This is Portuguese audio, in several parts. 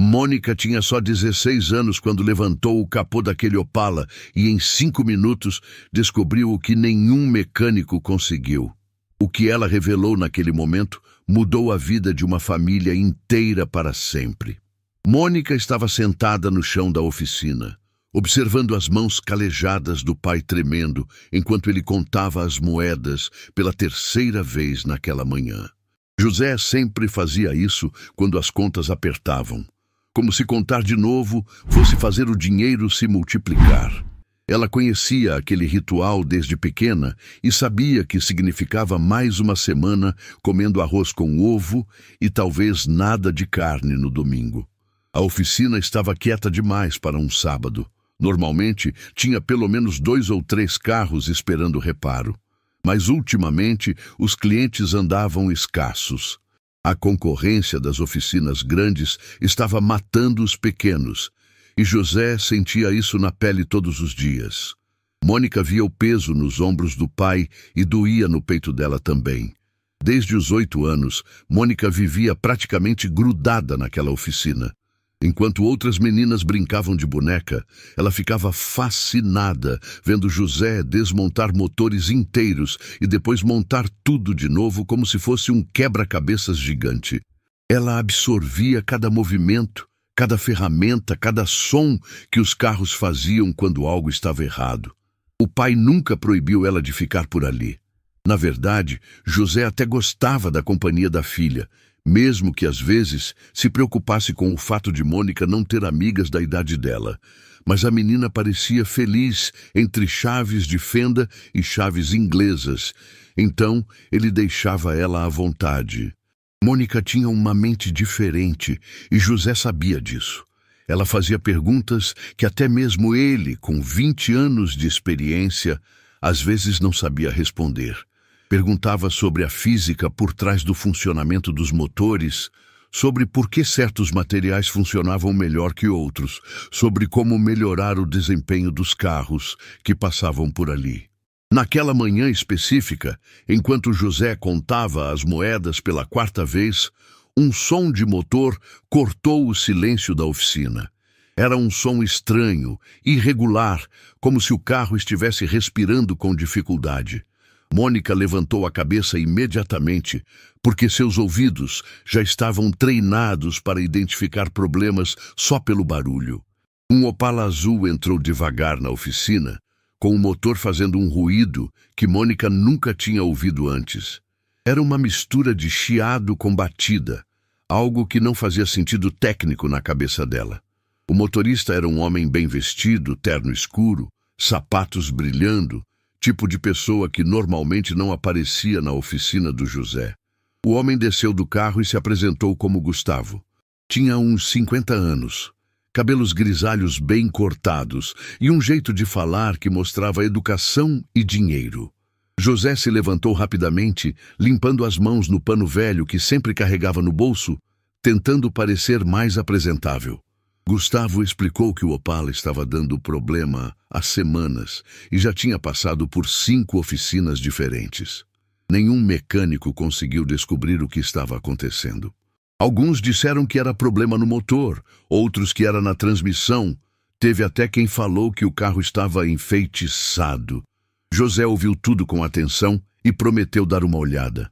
Mônica tinha só 16 anos quando levantou o capô daquele Opala e em 5 minutos descobriu o que nenhum mecânico conseguiu. O que ela revelou naquele momento mudou a vida de uma família inteira para sempre. Mônica estava sentada no chão da oficina, observando as mãos calejadas do pai tremendo enquanto ele contava as moedas pela 3ª vez naquela manhã. José sempre fazia isso quando as contas apertavam, como se contar de novo fosse fazer o dinheiro se multiplicar. Ela conhecia aquele ritual desde pequena e sabia que significava mais uma semana comendo arroz com ovo e talvez nada de carne no domingo. A oficina estava quieta demais para um sábado. Normalmente, tinha pelo menos 2 ou 3 carros esperando reparo. Mas ultimamente, os clientes andavam escassos. A concorrência das oficinas grandes estava matando os pequenos, e José sentia isso na pele todos os dias. Mônica via o peso nos ombros do pai e doía no peito dela também. Desde os 8 anos, Mônica vivia praticamente grudada naquela oficina. Enquanto outras meninas brincavam de boneca, ela ficava fascinada vendo José desmontar motores inteiros e depois montar tudo de novo como se fosse um quebra-cabeças gigante. Ela absorvia cada movimento, cada ferramenta, cada som que os carros faziam quando algo estava errado. O pai nunca proibiu ela de ficar por ali. Na verdade, José até gostava da companhia da filha, mesmo que às vezes se preocupasse com o fato de Mônica não ter amigas da idade dela. Mas a menina parecia feliz entre chaves de fenda e chaves inglesas, então ele deixava ela à vontade. Mônica tinha uma mente diferente e José sabia disso. Ela fazia perguntas que até mesmo ele, com 20 anos de experiência, às vezes não sabia responder. Perguntava sobre a física por trás do funcionamento dos motores, sobre por que certos materiais funcionavam melhor que outros, sobre como melhorar o desempenho dos carros que passavam por ali. Naquela manhã específica, enquanto José contava as moedas pela 4ª vez, um som de motor cortou o silêncio da oficina. Era um som estranho, irregular, como se o carro estivesse respirando com dificuldade. Mônica levantou a cabeça imediatamente, porque seus ouvidos já estavam treinados para identificar problemas só pelo barulho. Um Opala azul entrou devagar na oficina, com o motor fazendo um ruído que Mônica nunca tinha ouvido antes. Era uma mistura de chiado com batida, algo que não fazia sentido técnico na cabeça dela. O motorista era um homem bem vestido, terno escuro, sapatos brilhando, tipo de pessoa que normalmente não aparecia na oficina do José. O homem desceu do carro e se apresentou como Gustavo. Tinha uns 50 anos, cabelos grisalhos bem cortados e um jeito de falar que mostrava educação e dinheiro. José se levantou rapidamente, limpando as mãos no pano velho que sempre carregava no bolso, tentando parecer mais apresentável. Gustavo explicou que o Opala estava dando problema há semanas e já tinha passado por 5 oficinas diferentes. Nenhum mecânico conseguiu descobrir o que estava acontecendo. Alguns disseram que era problema no motor, outros que era na transmissão. Teve até quem falou que o carro estava enfeitiçado. José ouviu tudo com atenção e prometeu dar uma olhada.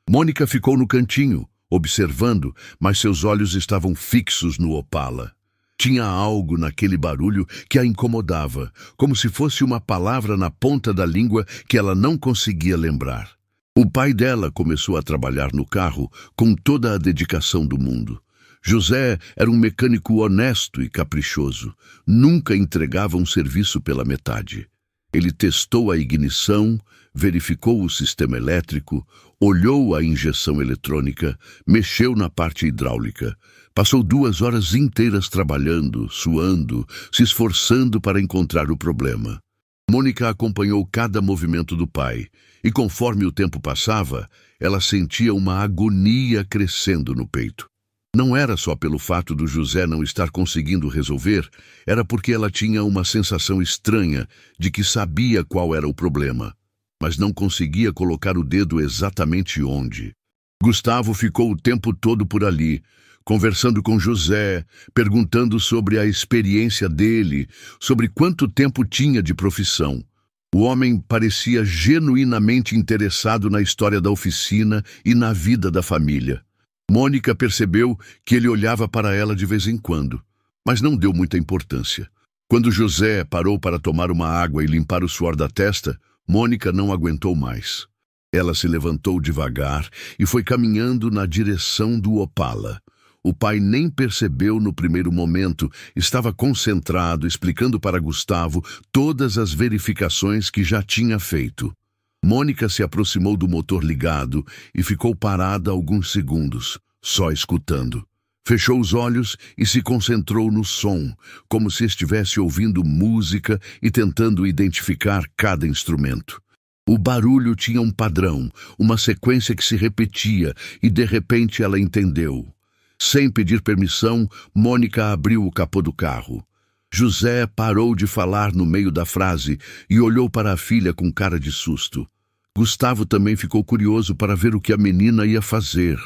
Mônica ficou no cantinho, observando, mas seus olhos estavam fixos no Opala. Tinha algo naquele barulho que a incomodava, como se fosse uma palavra na ponta da língua que ela não conseguia lembrar. O pai dela começou a trabalhar no carro com toda a dedicação do mundo. José era um mecânico honesto e caprichoso. Nunca entregava um serviço pela metade. Ele testou a ignição, verificou o sistema elétrico, olhou a injeção eletrônica, mexeu na parte hidráulica. Passou 2 horas inteiras trabalhando, suando, se esforçando para encontrar o problema. Mônica acompanhou cada movimento do pai, e conforme o tempo passava, ela sentia uma agonia crescendo no peito. Não era só pelo fato do José não estar conseguindo resolver, era porque ela tinha uma sensação estranha de que sabia qual era o problema, mas não conseguia colocar o dedo exatamente onde. Gustavo ficou o tempo todo por ali, conversando com José, perguntando sobre a experiência dele, sobre quanto tempo tinha de profissão. O homem parecia genuinamente interessado na história da oficina e na vida da família. Mônica percebeu que ele olhava para ela de vez em quando, mas não deu muita importância. Quando José parou para tomar uma água e limpar o suor da testa, Mônica não aguentou mais. Ela se levantou devagar e foi caminhando na direção do Opala. O pai nem percebeu no primeiro momento, estava concentrado, explicando para Gustavo todas as verificações que já tinha feito. Mônica se aproximou do motor ligado e ficou parada alguns segundos, só escutando. Fechou os olhos e se concentrou no som, como se estivesse ouvindo música e tentando identificar cada instrumento. O barulho tinha um padrão, uma sequência que se repetia, e de repente ela entendeu. Sem pedir permissão, Mônica abriu o capô do carro. José parou de falar no meio da frase e olhou para a filha com cara de susto. Gustavo também ficou curioso para ver o que a menina ia fazer.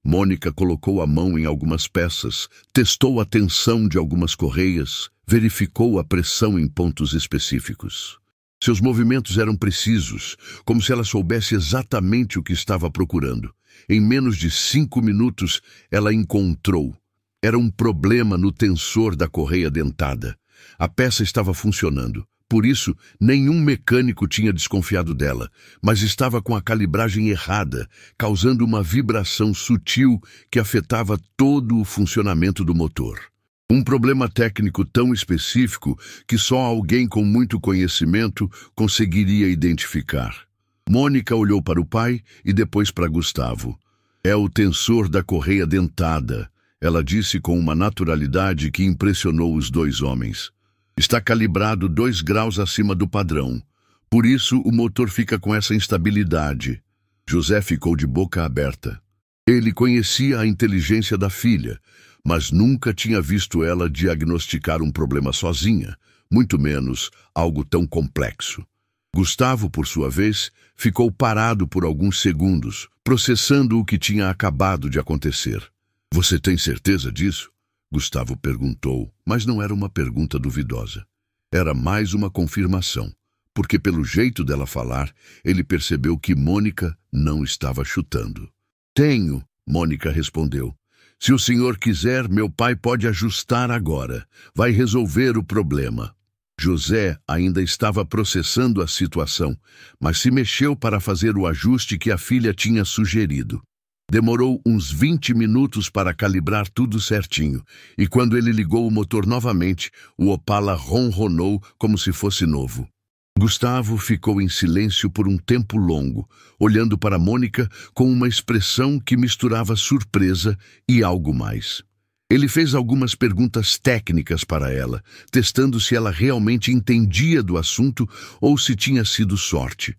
Mônica colocou a mão em algumas peças, testou a tensão de algumas correias, verificou a pressão em pontos específicos. Seus movimentos eram precisos, como se ela soubesse exatamente o que estava procurando. Em menos de 5 minutos, ela encontrou. Era um problema no tensor da correia dentada. A peça estava funcionando. Por isso, nenhum mecânico tinha desconfiado dela, mas estava com a calibragem errada, causando uma vibração sutil que afetava todo o funcionamento do motor. Um problema técnico tão específico que só alguém com muito conhecimento conseguiria identificar. Mônica olhou para o pai e depois para Gustavo. É o tensor da correia dentada, ela disse com uma naturalidade que impressionou os dois homens. Está calibrado 2 graus acima do padrão. Por isso, o motor fica com essa instabilidade. José ficou de boca aberta. Ele conhecia a inteligência da filha, mas nunca tinha visto ela diagnosticar um problema sozinha, muito menos algo tão complexo. Gustavo, por sua vez, ficou parado por alguns segundos, processando o que tinha acabado de acontecer. Você tem certeza disso? Gustavo perguntou, mas não era uma pergunta duvidosa. Era mais uma confirmação, porque pelo jeito dela falar, ele percebeu que Mônica não estava chutando. Tenho, Mônica respondeu. Se o senhor quiser, meu pai pode ajustar agora. Vai resolver o problema. José ainda estava processando a situação, mas se mexeu para fazer o ajuste que a filha tinha sugerido. Demorou uns 20 minutos para calibrar tudo certinho, e quando ele ligou o motor novamente, o Opala ronronou como se fosse novo. Gustavo ficou em silêncio por um tempo longo, olhando para Mônica com uma expressão que misturava surpresa e algo mais. Ele fez algumas perguntas técnicas para ela, testando se ela realmente entendia do assunto ou se tinha sido sorte.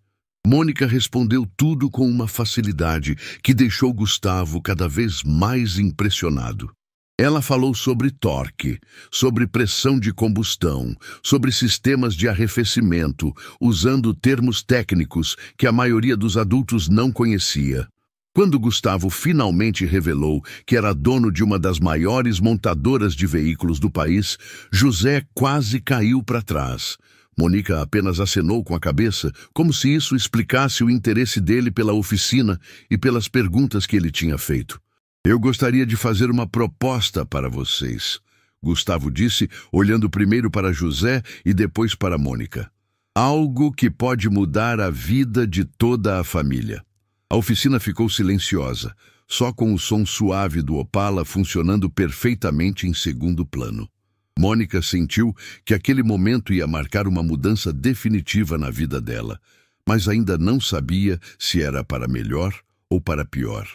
Mônica respondeu tudo com uma facilidade que deixou Gustavo cada vez mais impressionado. Ela falou sobre torque, sobre pressão de combustão, sobre sistemas de arrefecimento, usando termos técnicos que a maioria dos adultos não conhecia. Quando Gustavo finalmente revelou que era dono de uma das maiores montadoras de veículos do país, José quase caiu para trás. Mônica apenas acenou com a cabeça, como se isso explicasse o interesse dele pela oficina e pelas perguntas que ele tinha feito. Eu gostaria de fazer uma proposta para vocês, Gustavo disse, olhando primeiro para José e depois para Mônica. Algo que pode mudar a vida de toda a família. A oficina ficou silenciosa, só com o som suave do Opala funcionando perfeitamente em segundo plano. Mônica sentiu que aquele momento ia marcar uma mudança definitiva na vida dela, mas ainda não sabia se era para melhor ou para pior.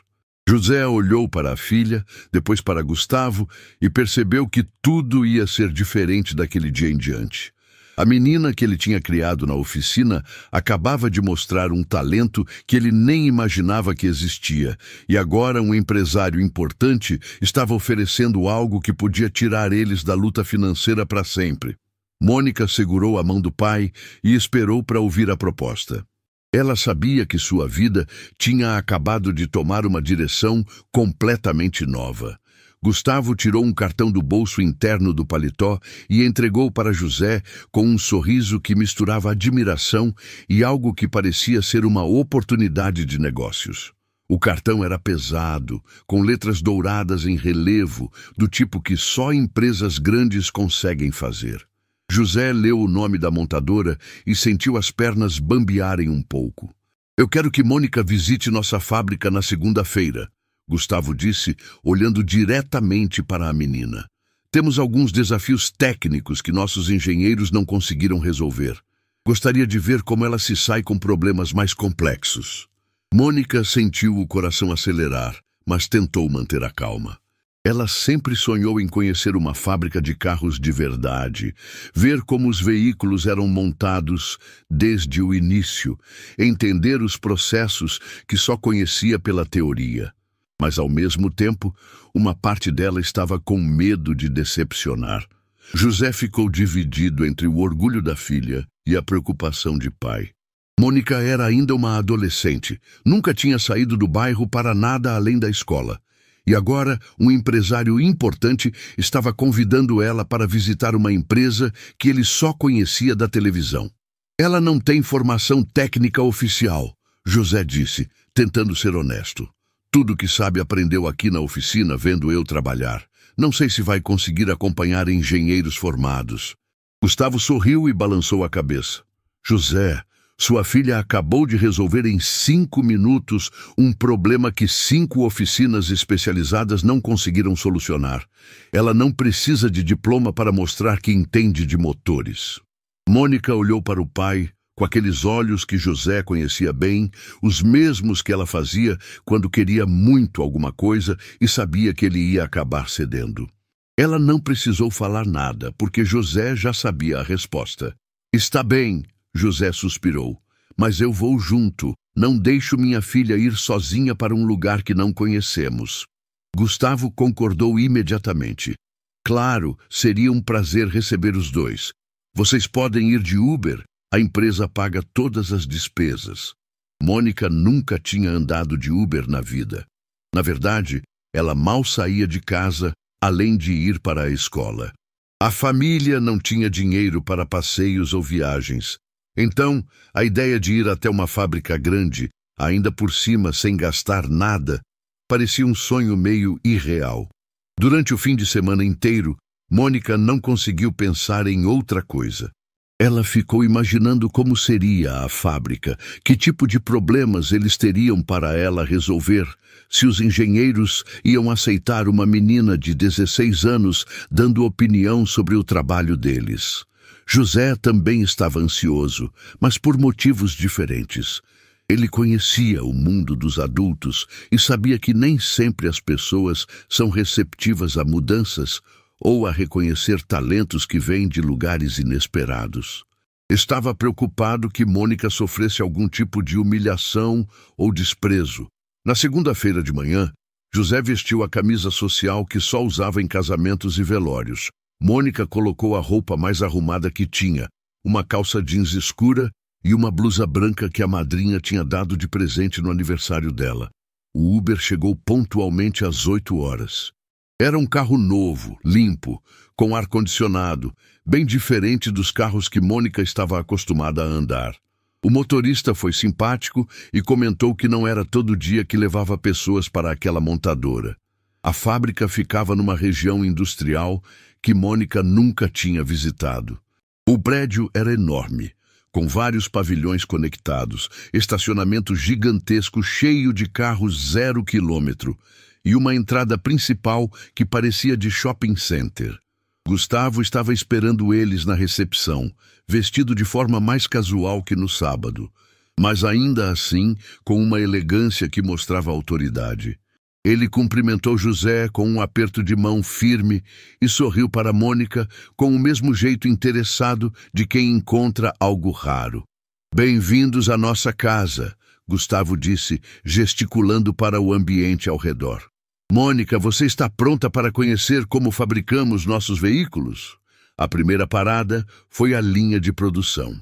José olhou para a filha, depois para Gustavo e percebeu que tudo ia ser diferente daquele dia em diante. A menina que ele tinha criado na oficina acabava de mostrar um talento que ele nem imaginava que existia, e agora um empresário importante estava oferecendo algo que podia tirar eles da luta financeira para sempre. Mônica segurou a mão do pai e esperou para ouvir a proposta. Ela sabia que sua vida tinha acabado de tomar uma direção completamente nova. Gustavo tirou um cartão do bolso interno do paletó e entregou para José com um sorriso que misturava admiração e algo que parecia ser uma oportunidade de negócios. O cartão era pesado, com letras douradas em relevo, do tipo que só empresas grandes conseguem fazer. José leu o nome da montadora e sentiu as pernas bambearem um pouco. "Eu quero que Mônica visite nossa fábrica na segunda-feira", Gustavo disse, olhando diretamente para a menina. "Temos alguns desafios técnicos que nossos engenheiros não conseguiram resolver. Gostaria de ver como ela se sai com problemas mais complexos." Mônica sentiu o coração acelerar, mas tentou manter a calma. Ela sempre sonhou em conhecer uma fábrica de carros de verdade, ver como os veículos eram montados desde o início, entender os processos que só conhecia pela teoria. Mas, ao mesmo tempo, uma parte dela estava com medo de decepcionar. José ficou dividido entre o orgulho da filha e a preocupação de pai. Mônica era ainda uma adolescente, nunca tinha saído do bairro para nada além da escola. E agora, um empresário importante estava convidando ela para visitar uma empresa que ele só conhecia da televisão. "Ela não tem formação técnica oficial", José disse, tentando ser honesto. "Tudo que sabe aprendeu aqui na oficina vendo eu trabalhar. Não sei se vai conseguir acompanhar engenheiros formados." Gustavo sorriu e balançou a cabeça. "José, sua filha acabou de resolver em 5 minutos um problema que 5 oficinas especializadas não conseguiram solucionar. Ela não precisa de diploma para mostrar que entende de motores." Mônica olhou para o pai, com aqueles olhos que José conhecia bem, os mesmos que ela fazia quando queria muito alguma coisa e sabia que ele ia acabar cedendo. Ela não precisou falar nada, porque José já sabia a resposta. "Está bem", José suspirou, "mas eu vou junto. Não deixo minha filha ir sozinha para um lugar que não conhecemos." Gustavo concordou imediatamente. "Claro, seria um prazer receber os dois. Vocês podem ir de Uber. A empresa paga todas as despesas." Mônica nunca tinha andado de Uber na vida. Na verdade, ela mal saía de casa, além de ir para a escola. A família não tinha dinheiro para passeios ou viagens. Então, a ideia de ir até uma fábrica grande, ainda por cima sem gastar nada, parecia um sonho meio irreal. Durante o fim de semana inteiro, Mônica não conseguiu pensar em outra coisa. Ela ficou imaginando como seria a fábrica, que tipo de problemas eles teriam para ela resolver, se os engenheiros iam aceitar uma menina de 16 anos dando opinião sobre o trabalho deles. José também estava ansioso, mas por motivos diferentes. Ele conhecia o mundo dos adultos e sabia que nem sempre as pessoas são receptivas a mudanças ou a reconhecer talentos que vêm de lugares inesperados. Estava preocupado que Mônica sofresse algum tipo de humilhação ou desprezo. Na segunda-feira de manhã, José vestiu a camisa social que só usava em casamentos e velórios. Mônica colocou a roupa mais arrumada que tinha, uma calça jeans escura e uma blusa branca que a madrinha tinha dado de presente no aniversário dela. O Uber chegou pontualmente às 8 horas. Era um carro novo, limpo, com ar-condicionado, bem diferente dos carros que Mônica estava acostumada a andar. O motorista foi simpático e comentou que não era todo dia que levava pessoas para aquela montadora. A fábrica ficava numa região industrial que Mônica nunca tinha visitado. O prédio era enorme, com vários pavilhões conectados, estacionamento gigantesco cheio de carros 0 quilômetro e uma entrada principal que parecia de shopping center. Gustavo estava esperando eles na recepção, vestido de forma mais casual que no sábado, mas ainda assim com uma elegância que mostrava autoridade. Ele cumprimentou José com um aperto de mão firme e sorriu para Mônica com o mesmo jeito interessado de quem encontra algo raro. "Bem-vindos à nossa casa", Gustavo disse, gesticulando para o ambiente ao redor. "Mônica, você está pronta para conhecer como fabricamos nossos veículos?" A primeira parada foi a linha de produção.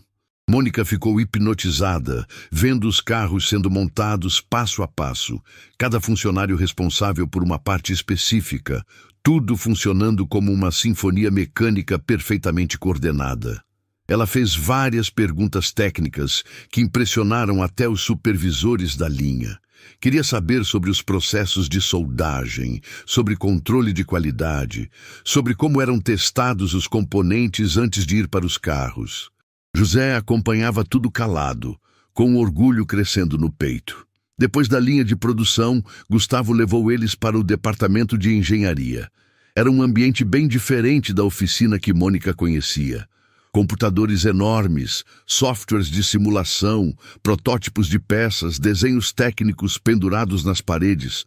Mônica ficou hipnotizada, vendo os carros sendo montados passo a passo, cada funcionário responsável por uma parte específica, tudo funcionando como uma sinfonia mecânica perfeitamente coordenada. Ela fez várias perguntas técnicas que impressionaram até os supervisores da linha. Queria saber sobre os processos de soldagem, sobre controle de qualidade, sobre como eram testados os componentes antes de ir para os carros. José acompanhava tudo calado, com o orgulho crescendo no peito. Depois da linha de produção, Gustavo levou eles para o departamento de engenharia. Era um ambiente bem diferente da oficina que Mônica conhecia. Computadores enormes, softwares de simulação, protótipos de peças, desenhos técnicos pendurados nas paredes.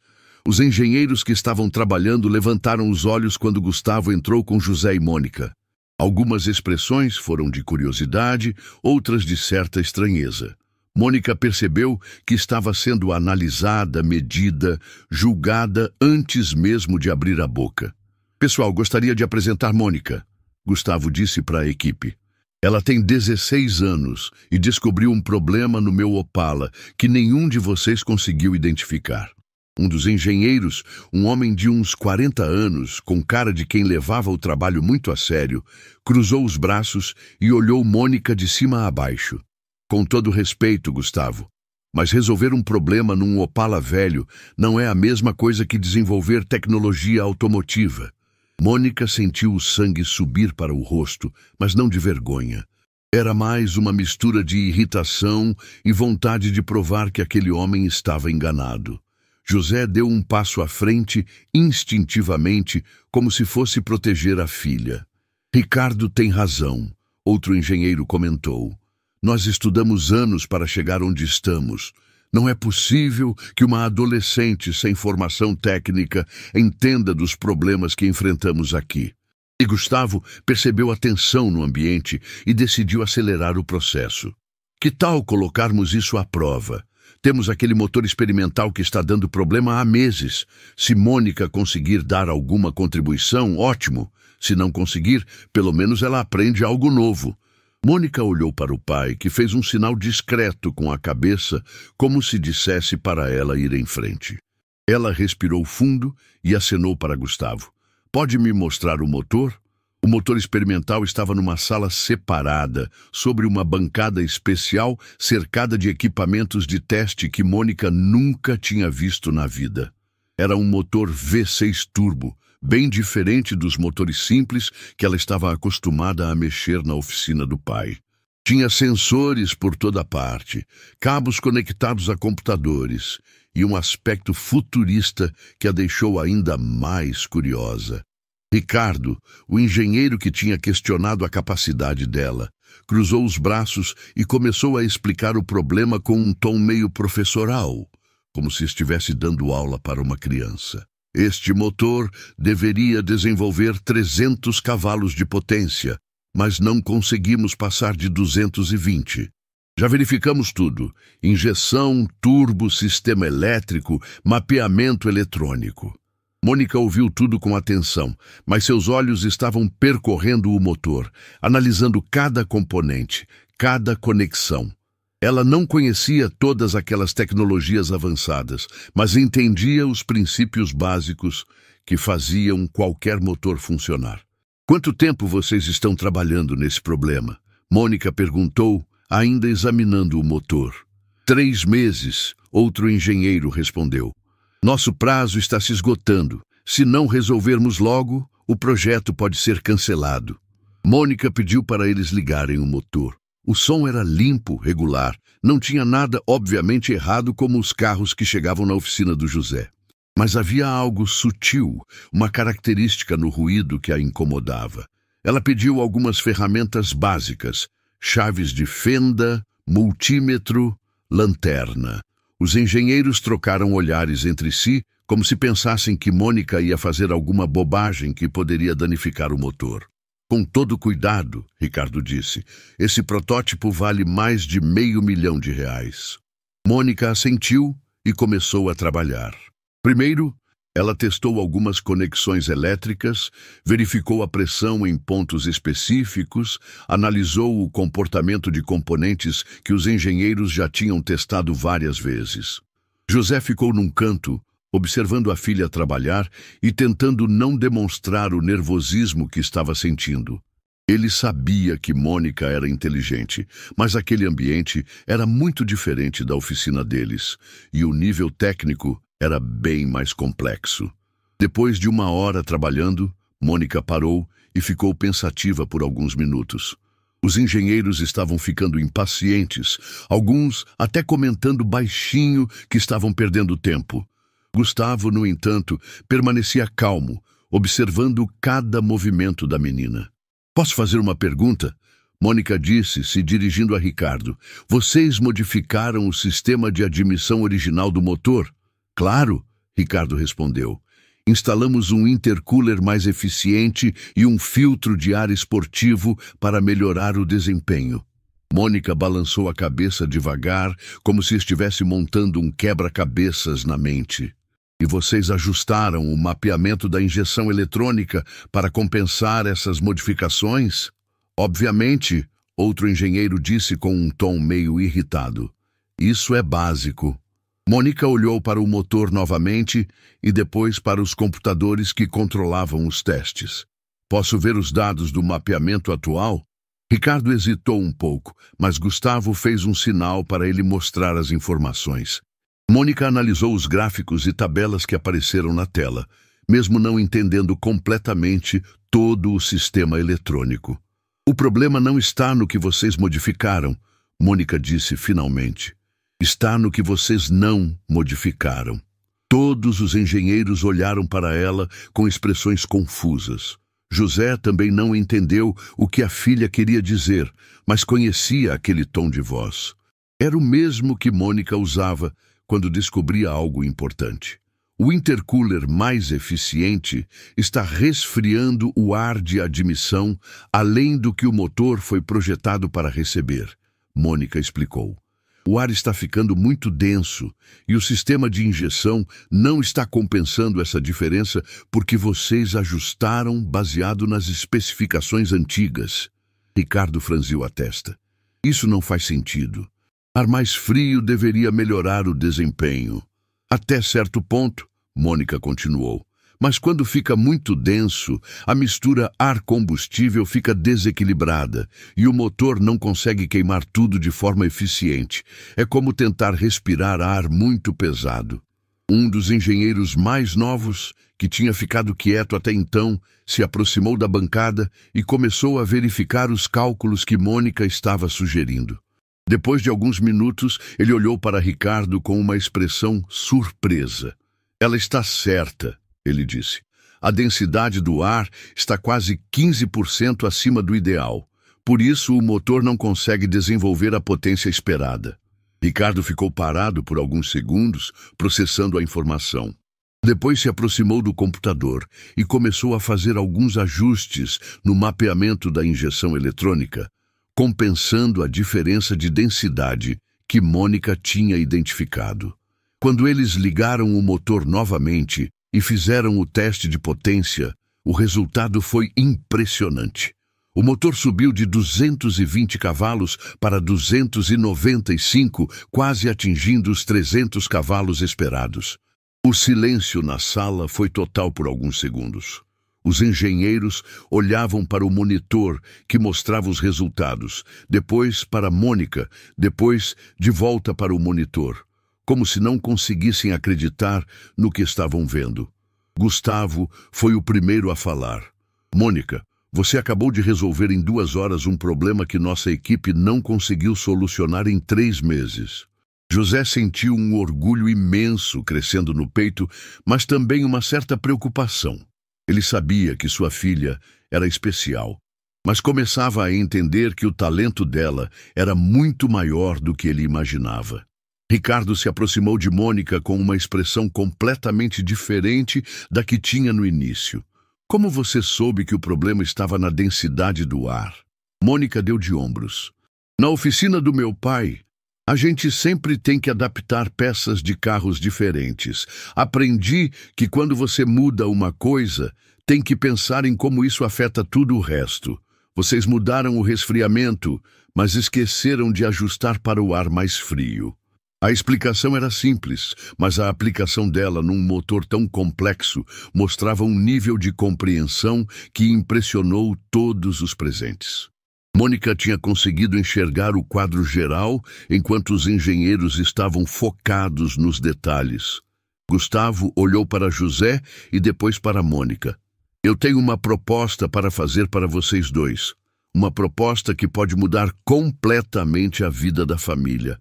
Os engenheiros que estavam trabalhando levantaram os olhos quando Gustavo entrou com José e Mônica. Algumas expressões foram de curiosidade, outras de certa estranheza. Mônica percebeu que estava sendo analisada, medida, julgada antes mesmo de abrir a boca. "Pessoal, gostaria de apresentar Mônica", Gustavo disse para a equipe. "Ela tem 16 anos e descobriu um problema no meu Opala que nenhum de vocês conseguiu identificar." Um dos engenheiros, um homem de uns 40 anos, com cara de quem levava o trabalho muito a sério, cruzou os braços e olhou Mônica de cima a baixo. "Com todo respeito, Gustavo, mas resolver um problema num Opala velho não é a mesma coisa que desenvolver tecnologia automotiva." Mônica sentiu o sangue subir para o rosto, mas não de vergonha. Era mais uma mistura de irritação e vontade de provar que aquele homem estava enganado. José deu um passo à frente, instintivamente, como se fosse proteger a filha. "Ricardo tem razão", outro engenheiro comentou. "Nós estudamos anos para chegar onde estamos. Não é possível que uma adolescente sem formação técnica entenda dos problemas que enfrentamos aqui." E Gustavo percebeu a tensão no ambiente e decidiu acelerar o processo. "Que tal colocarmos isso à prova? Temos aquele motor experimental que está dando problema há meses. Se Mônica conseguir dar alguma contribuição, ótimo. Se não conseguir, pelo menos ela aprende algo novo." Mônica olhou para o pai, que fez um sinal discreto com a cabeça, como se dissesse para ela ir em frente. Ela respirou fundo e acenou para Gustavo. "Pode me mostrar o motor?" O motor experimental estava numa sala separada, sobre uma bancada especial cercada de equipamentos de teste que Mônica nunca tinha visto na vida. Era um motor V6 turbo, bem diferente dos motores simples que ela estava acostumada a mexer na oficina do pai. Tinha sensores por toda parte, cabos conectados a computadores e um aspecto futurista que a deixou ainda mais curiosa. Ricardo, o engenheiro que tinha questionado a capacidade dela, cruzou os braços e começou a explicar o problema com um tom meio professoral, como se estivesse dando aula para uma criança. "Este motor deveria desenvolver 300 cavalos de potência, mas não conseguimos passar de 220. Já verificamos tudo: injeção, turbo, sistema elétrico, mapeamento eletrônico." Mônica ouviu tudo com atenção, mas seus olhos estavam percorrendo o motor, analisando cada componente, cada conexão. Ela não conhecia todas aquelas tecnologias avançadas, mas entendia os princípios básicos que faziam qualquer motor funcionar. "Quanto tempo vocês estão trabalhando nesse problema?" Mônica perguntou, ainda examinando o motor. 3 meses, outro engenheiro respondeu. "Nosso prazo está se esgotando. Se não resolvermos logo, o projeto pode ser cancelado." Mônica pediu para eles ligarem o motor. O som era limpo, regular. Não tinha nada obviamente errado como os carros que chegavam na oficina do José. Mas havia algo sutil, uma característica no ruído que a incomodava. Ela pediu algumas ferramentas básicas: chaves de fenda, multímetro, lanterna. Os engenheiros trocaram olhares entre si, como se pensassem que Mônica ia fazer alguma bobagem que poderia danificar o motor. "Com todo cuidado", Ricardo disse, "esse protótipo vale mais de R$500 mil. Mônica assentiu e começou a trabalhar. Primeiro, Ela testou algumas conexões elétricas, verificou a pressão em pontos específicos, analisou o comportamento de componentes que os engenheiros já tinham testado várias vezes. José ficou num canto, observando a filha trabalhar e tentando não demonstrar o nervosismo que estava sentindo. Ele sabia que Mônica era inteligente, mas aquele ambiente era muito diferente da oficina deles, e o nível técnico era bem mais complexo. Depois de 1 hora trabalhando, Mônica parou e ficou pensativa por alguns minutos. Os engenheiros estavam ficando impacientes, alguns até comentando baixinho que estavam perdendo tempo. Gustavo, no entanto, permanecia calmo, observando cada movimento da menina. "Posso fazer uma pergunta?" Mônica disse, se dirigindo a Ricardo. "Vocês modificaram o sistema de admissão original do motor?" "Claro", Ricardo respondeu. "Instalamos um intercooler mais eficiente e um filtro de ar esportivo para melhorar o desempenho." Mônica balançou a cabeça devagar, como se estivesse montando um quebra-cabeças na mente. "E vocês ajustaram o mapeamento da injeção eletrônica para compensar essas modificações?" "Obviamente", outro engenheiro disse com um tom meio irritado. "Isso é básico." Mônica olhou para o motor novamente e depois para os computadores que controlavam os testes. "Posso ver os dados do mapeamento atual?" Ricardo hesitou um pouco, mas Gustavo fez um sinal para ele mostrar as informações. Mônica analisou os gráficos e tabelas que apareceram na tela, mesmo não entendendo completamente todo o sistema eletrônico. "O problema não está no que vocês modificaram", Mônica disse finalmente. "Está no que vocês não modificaram." Todos os engenheiros olharam para ela com expressões confusas. José também não entendeu o que a filha queria dizer, mas conhecia aquele tom de voz. Era o mesmo que Mônica usava quando descobria algo importante. O intercooler mais eficiente está resfriando o ar de admissão além do que o motor foi projetado para receber, Mônica explicou. O ar está ficando muito denso e o sistema de injeção não está compensando essa diferença porque vocês ajustaram baseado nas especificações antigas. Ricardo franziu a testa. Isso não faz sentido. Ar mais frio deveria melhorar o desempenho. Até certo ponto, Mônica continuou. Mas quando fica muito denso, a mistura ar-combustível fica desequilibrada e o motor não consegue queimar tudo de forma eficiente. É como tentar respirar ar muito pesado. Um dos engenheiros mais novos, que tinha ficado quieto até então, se aproximou da bancada e começou a verificar os cálculos que Mônica estava sugerindo. Depois de alguns minutos, ele olhou para Ricardo com uma expressão surpresa. "Ela está certa", ele disse. "A densidade do ar está quase 15% acima do ideal. Por isso, o motor não consegue desenvolver a potência esperada." Ricardo ficou parado por alguns segundos, processando a informação. Depois se aproximou do computador e começou a fazer alguns ajustes no mapeamento da injeção eletrônica, compensando a diferença de densidade que Mônica tinha identificado. Quando eles ligaram o motor novamente e fizeram o teste de potência, o resultado foi impressionante. O motor subiu de 220 cavalos para 295, quase atingindo os 300 cavalos esperados. O silêncio na sala foi total por alguns segundos. Os engenheiros olhavam para o monitor que mostrava os resultados, depois para Mônica, depois de volta para o monitor, como se não conseguissem acreditar no que estavam vendo. Gustavo foi o primeiro a falar. "Mônica, você acabou de resolver em 2 horas um problema que nossa equipe não conseguiu solucionar em 3 meses. José sentiu um orgulho imenso crescendo no peito, mas também uma certa preocupação. Ele sabia que sua filha era especial, mas começava a entender que o talento dela era muito maior do que ele imaginava. Ricardo se aproximou de Mônica com uma expressão completamente diferente da que tinha no início. "Como você soube que o problema estava na densidade do ar?" Mônica deu de ombros. "Na oficina do meu pai, A gente sempre tem que adaptar peças de carros diferentes. Aprendi que quando você muda uma coisa, tem que pensar em como isso afeta tudo o resto. Vocês mudaram o resfriamento, mas esqueceram de ajustar para o ar mais frio. A explicação era simples, mas a aplicação dela num motor tão complexo mostrava um nível de compreensão que impressionou todos os presentes. Mônica tinha conseguido enxergar o quadro geral enquanto os engenheiros estavam focados nos detalhes. Gustavo olhou para José e depois para Mônica. Eu tenho uma proposta para fazer para vocês dois. Uma proposta que pode mudar completamente a vida da família.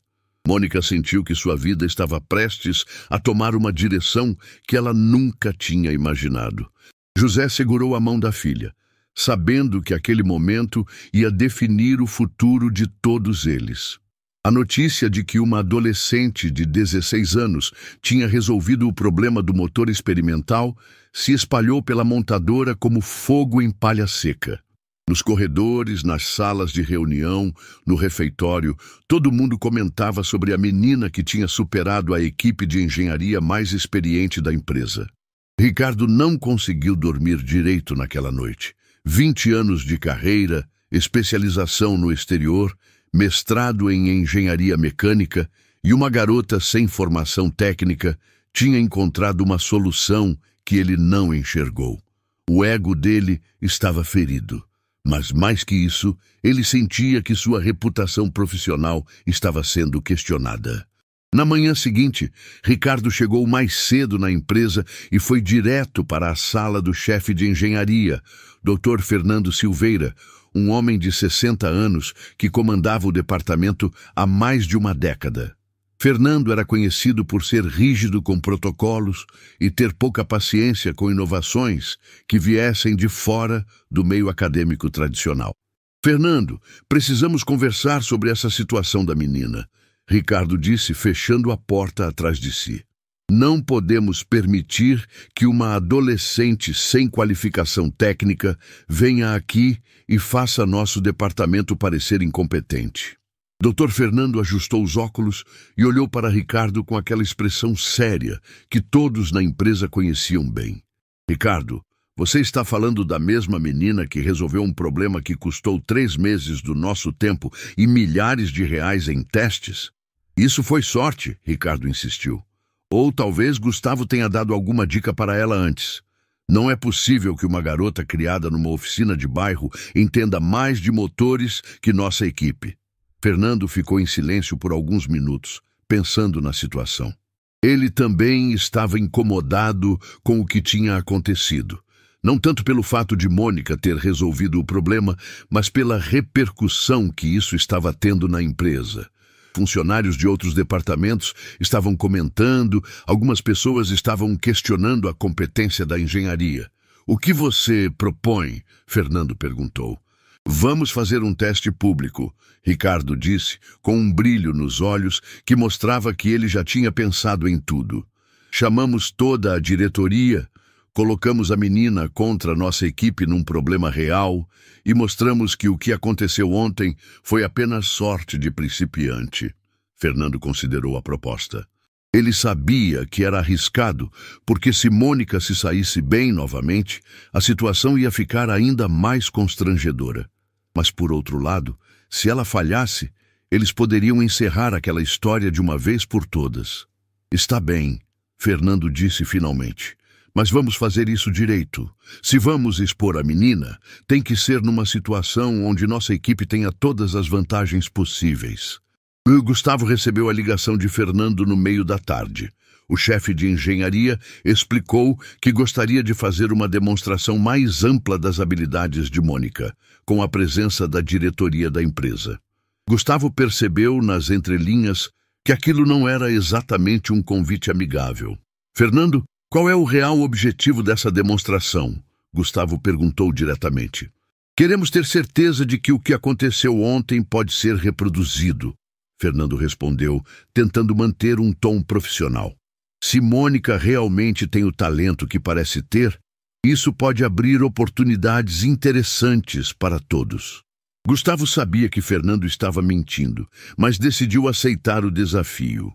Mônica sentiu que sua vida estava prestes a tomar uma direção que ela nunca tinha imaginado. José segurou a mão da filha, sabendo que aquele momento ia definir o futuro de todos eles. A notícia de que uma adolescente de 16 anos tinha resolvido o problema do motor experimental se espalhou pela montadora como fogo em palha seca. Nos corredores, nas salas de reunião, no refeitório, todo mundo comentava sobre a menina que tinha superado a equipe de engenharia mais experiente da empresa. Ricardo não conseguiu dormir direito naquela noite. 20 anos de carreira, especialização no exterior, mestrado em engenharia mecânica e uma garota sem formação técnica tinha encontrado uma solução que ele não enxergou. O ego dele estava ferido. Mas mais que isso, ele sentia que sua reputação profissional estava sendo questionada. Na manhã seguinte, Ricardo chegou mais cedo na empresa e foi direto para a sala do chefe de engenharia, Dr. Fernando Silveira, um homem de 60 anos que comandava o departamento há mais de uma década. Fernando era conhecido por ser rígido com protocolos e ter pouca paciência com inovações que viessem de fora do meio acadêmico tradicional. Fernando, precisamos conversar sobre essa situação da menina, Ricardo disse, fechando a porta atrás de si. Não podemos permitir que uma adolescente sem qualificação técnica venha aqui e faça nosso departamento parecer incompetente. Dr. Fernando ajustou os óculos e olhou para Ricardo com aquela expressão séria que todos na empresa conheciam bem. Ricardo, você está falando da mesma menina que resolveu um problema que custou 3 meses do nosso tempo e milhares de reais em testes? Isso foi sorte, Ricardo insistiu. Ou talvez Gustavo tenha dado alguma dica para ela antes. Não é possível que uma garota criada numa oficina de bairro entenda mais de motores que nossa equipe. Fernando ficou em silêncio por alguns minutos, pensando na situação. Ele também estava incomodado com o que tinha acontecido. Não tanto pelo fato de Mônica ter resolvido o problema, mas pela repercussão que isso estava tendo na empresa. Funcionários de outros departamentos estavam comentando, algumas pessoas estavam questionando a competência da engenharia. O que você propõe? Fernando perguntou. Vamos fazer um teste público, Ricardo disse, com um brilho nos olhos que mostrava que ele já tinha pensado em tudo. Chamamos toda a diretoria, colocamos a menina contra nossa equipe num problema real e mostramos que o que aconteceu ontem foi apenas sorte de principiante. Fernando considerou a proposta. Ele sabia que era arriscado, porque se Mônica se saísse bem novamente, a situação ia ficar ainda mais constrangedora. Mas, por outro lado, se ela falhasse, eles poderiam encerrar aquela história de uma vez por todas. Está bem, Fernando disse finalmente, mas vamos fazer isso direito. Se vamos expor a menina, tem que ser numa situação onde nossa equipe tenha todas as vantagens possíveis. Gustavo recebeu a ligação de Fernando no meio da tarde. O chefe de engenharia explicou que gostaria de fazer uma demonstração mais ampla das habilidades de Mônica, com a presença da diretoria da empresa. Gustavo percebeu nas entrelinhas que aquilo não era exatamente um convite amigável. Fernando, qual é o real objetivo dessa demonstração? Gustavo perguntou diretamente. Queremos ter certeza de que o que aconteceu ontem pode ser reproduzido, Fernando respondeu, tentando manter um tom profissional. Se Mônica realmente tem o talento que parece ter, isso pode abrir oportunidades interessantes para todos. Gustavo sabia que Fernando estava mentindo, mas decidiu aceitar o desafio.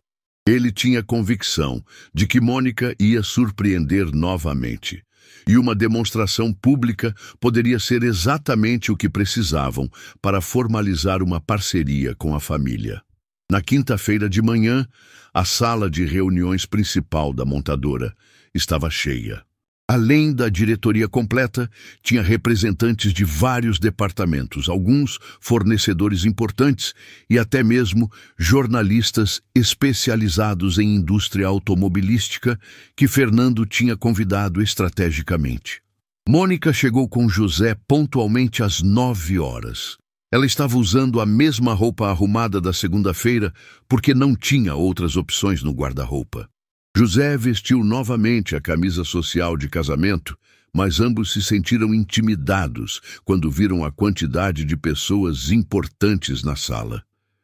Ele tinha convicção de que Mônica ia surpreender novamente. E uma demonstração pública poderia ser exatamente o que precisavam para formalizar uma parceria com a família. Na quinta-feira de manhã, a sala de reuniões principal da montadora estava cheia. Além da diretoria completa, tinha representantes de vários departamentos, alguns fornecedores importantes e até mesmo jornalistas especializados em indústria automobilística que Fernando tinha convidado estrategicamente. Mônica chegou com José pontualmente às 9 horas. Ela estava usando a mesma roupa arrumada da segunda-feira porque não tinha outras opções no guarda-roupa. José vestiu novamente a camisa social de casamento, mas ambos se sentiram intimidados quando viram a quantidade de pessoas importantes na sala.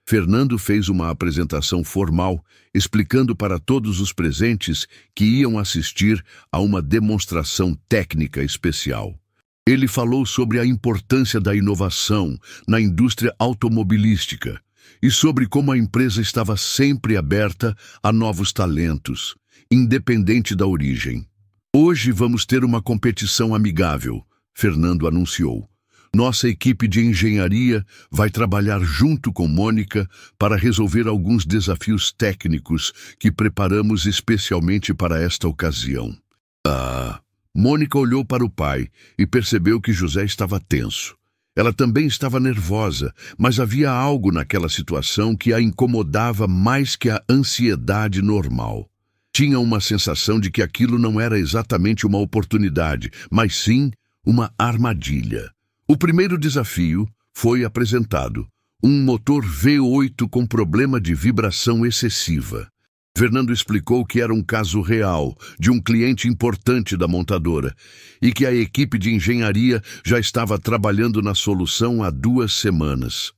Fernando fez uma apresentação formal, explicando para todos os presentes que iam assistir a uma demonstração técnica especial. Ele falou sobre a importância da inovação na indústria automobilística e sobre como a empresa estava sempre aberta a novos talentos, independente da origem. Hoje vamos ter uma competição amigável, Fernando anunciou. Nossa equipe de engenharia vai trabalhar junto com Mônica para resolver alguns desafios técnicos que preparamos especialmente para esta ocasião. Mônica olhou para o pai e percebeu que José estava tenso. Ela também estava nervosa, mas havia algo naquela situação que a incomodava mais que a ansiedade normal. Tinha uma sensação de que aquilo não era exatamente uma oportunidade, mas sim uma armadilha. O primeiro desafio foi apresentado: um motor V8 com problema de vibração excessiva. Fernando explicou que era um caso real de um cliente importante da montadora e que a equipe de engenharia já estava trabalhando na solução há 2 semanas.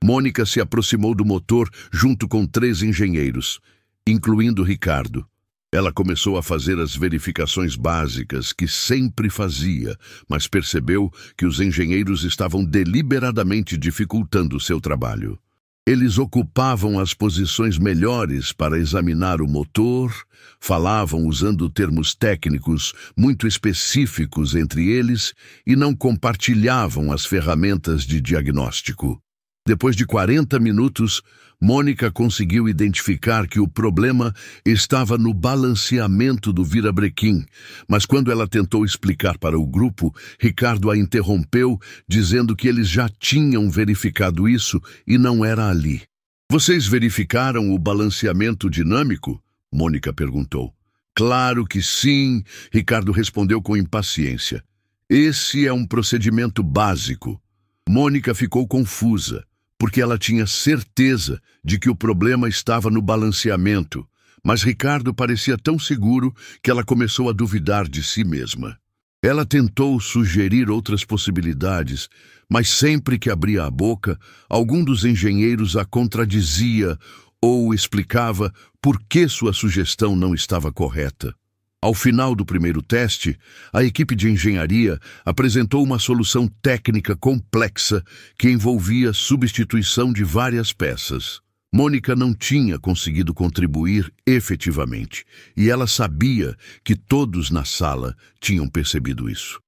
Mônica se aproximou do motor junto com 3 engenheiros, incluindo Ricardo. Ela começou a fazer as verificações básicas que sempre fazia, mas percebeu que os engenheiros estavam deliberadamente dificultando seu trabalho. Eles ocupavam as posições melhores para examinar o motor, falavam usando termos técnicos muito específicos entre eles e não compartilhavam as ferramentas de diagnóstico. Depois de 40 minutos, Mônica conseguiu identificar que o problema estava no balanceamento do virabrequim, mas quando ela tentou explicar para o grupo, Ricardo a interrompeu, dizendo que eles já tinham verificado isso e não era ali. "Vocês verificaram o balanceamento dinâmico?" Mônica perguntou. "Claro que sim", Ricardo respondeu com impaciência. "Esse é um procedimento básico." Mônica ficou confusa, porque ela tinha certeza de que o problema estava no balanceamento, mas Ricardo parecia tão seguro que ela começou a duvidar de si mesma. Ela tentou sugerir outras possibilidades, mas sempre que abria a boca, algum dos engenheiros a contradizia ou explicava por que sua sugestão não estava correta. Ao final do primeiro teste, a equipe de engenharia apresentou uma solução técnica complexa que envolvia substituição de várias peças. Mônica não tinha conseguido contribuir efetivamente, e ela sabia que todos na sala tinham percebido isso.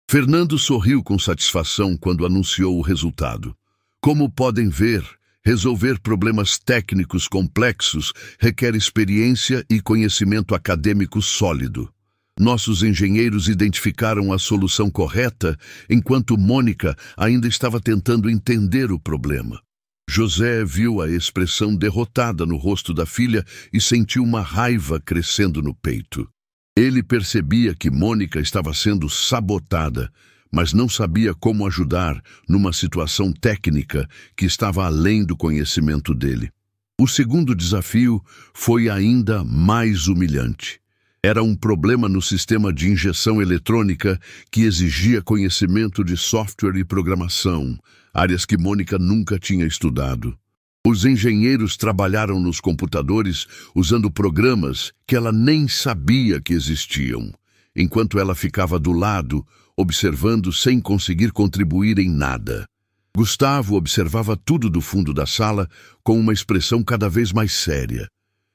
Fernando sorriu com satisfação quando anunciou o resultado. "Como podem ver, resolver problemas técnicos complexos requer experiência e conhecimento acadêmico sólido. Nossos engenheiros identificaram a solução correta, enquanto Mônica ainda estava tentando entender o problema." José viu a expressão derrotada no rosto da filha e sentiu uma raiva crescendo no peito. Ele percebia que Mônica estava sendo sabotada, mas não sabia como ajudar numa situação técnica que estava além do conhecimento dele. O segundo desafio foi ainda mais humilhante. Era um problema no sistema de injeção eletrônica que exigia conhecimento de software e programação, áreas que Mônica nunca tinha estudado. Os engenheiros trabalharam nos computadores usando programas que ela nem sabia que existiam, enquanto ela ficava do lado, observando sem conseguir contribuir em nada. Gustavo observava tudo do fundo da sala com uma expressão cada vez mais séria.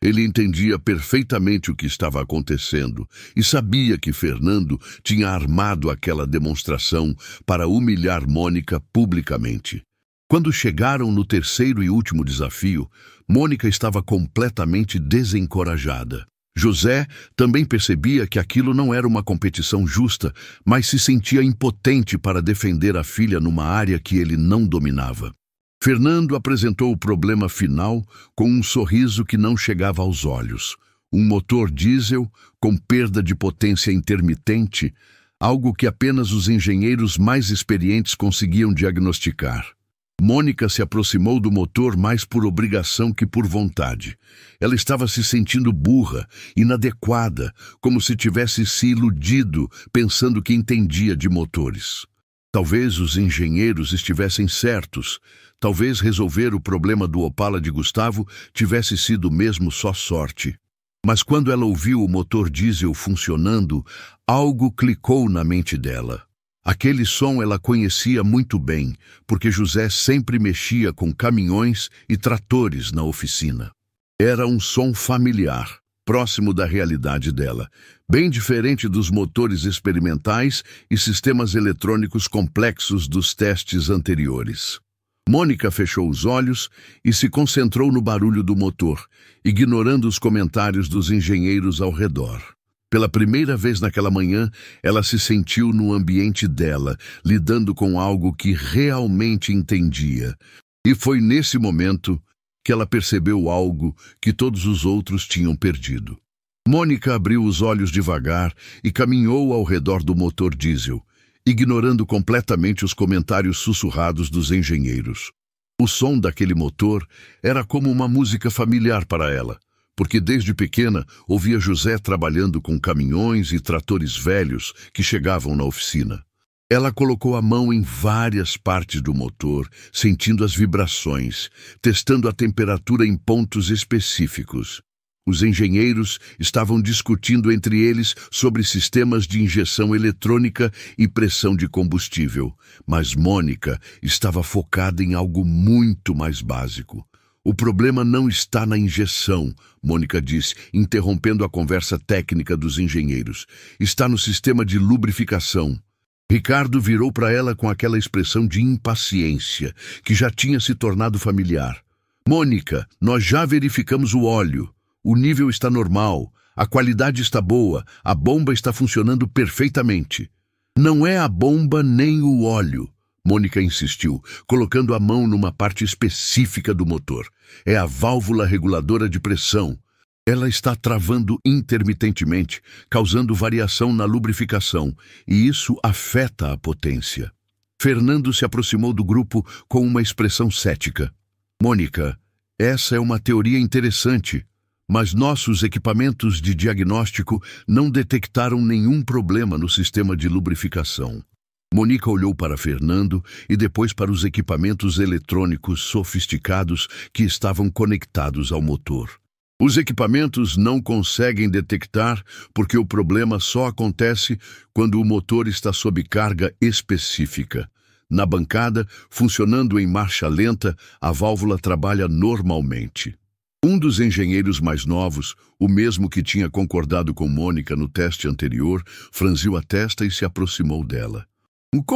Ele entendia perfeitamente o que estava acontecendo e sabia que Fernando tinha armado aquela demonstração para humilhar Mônica publicamente. Quando chegaram no terceiro e último desafio, Mônica estava completamente desencorajada. José também percebia que aquilo não era uma competição justa, mas se sentia impotente para defender a filha numa área que ele não dominava. Fernando apresentou o problema final com um sorriso que não chegava aos olhos. Um motor diesel com perda de potência intermitente, algo que apenas os engenheiros mais experientes conseguiam diagnosticar. Mônica se aproximou do motor mais por obrigação que por vontade. Ela estava se sentindo burra, inadequada, como se tivesse se iludido pensando que entendia de motores. Talvez os engenheiros estivessem certos. Talvez resolver o problema do Opala de Gustavo tivesse sido mesmo só sorte. Mas quando ela ouviu o motor diesel funcionando, algo clicou na mente dela. Aquele som ela conhecia muito bem, porque José sempre mexia com caminhões e tratores na oficina. Era um som familiar, próximo da realidade dela, bem diferente dos motores experimentais e sistemas eletrônicos complexos dos testes anteriores. Mônica fechou os olhos e se concentrou no barulho do motor, ignorando os comentários dos engenheiros ao redor. Pela primeira vez naquela manhã, ela se sentiu no ambiente dela, lidando com algo que realmente entendia. E foi nesse momento que ela percebeu algo que todos os outros tinham perdido. Mônica abriu os olhos devagar e caminhou ao redor do motor diesel, ignorando completamente os comentários sussurrados dos engenheiros. O som daquele motor era como uma música familiar para ela, porque desde pequena ouvia José trabalhando com caminhões e tratores velhos que chegavam na oficina. Ela colocou a mão em várias partes do motor, sentindo as vibrações, testando a temperatura em pontos específicos. Os engenheiros estavam discutindo entre eles sobre sistemas de injeção eletrônica e pressão de combustível, mas Mônica estava focada em algo muito mais básico. O problema não está na injeção, Mônica disse, interrompendo a conversa técnica dos engenheiros. Está no sistema de lubrificação. Ricardo virou para ela com aquela expressão de impaciência, que já tinha se tornado familiar. Mônica, nós já verificamos o óleo. O nível está normal, a qualidade está boa, a bomba está funcionando perfeitamente. Não é a bomba nem o óleo, Mônica insistiu, colocando a mão numa parte específica do motor. É a válvula reguladora de pressão. Ela está travando intermitentemente, causando variação na lubrificação, e isso afeta a potência. Fernando se aproximou do grupo com uma expressão cética. Mônica, essa é uma teoria interessante, mas nossos equipamentos de diagnóstico não detectaram nenhum problema no sistema de lubrificação. Mônica olhou para Fernando e depois para os equipamentos eletrônicos sofisticados que estavam conectados ao motor. Os equipamentos não conseguem detectar porque o problema só acontece quando o motor está sob carga específica. Na bancada, funcionando em marcha lenta, a válvula trabalha normalmente. Um dos engenheiros mais novos, o mesmo que tinha concordado com Mônica no teste anterior, franziu a testa e se aproximou dela.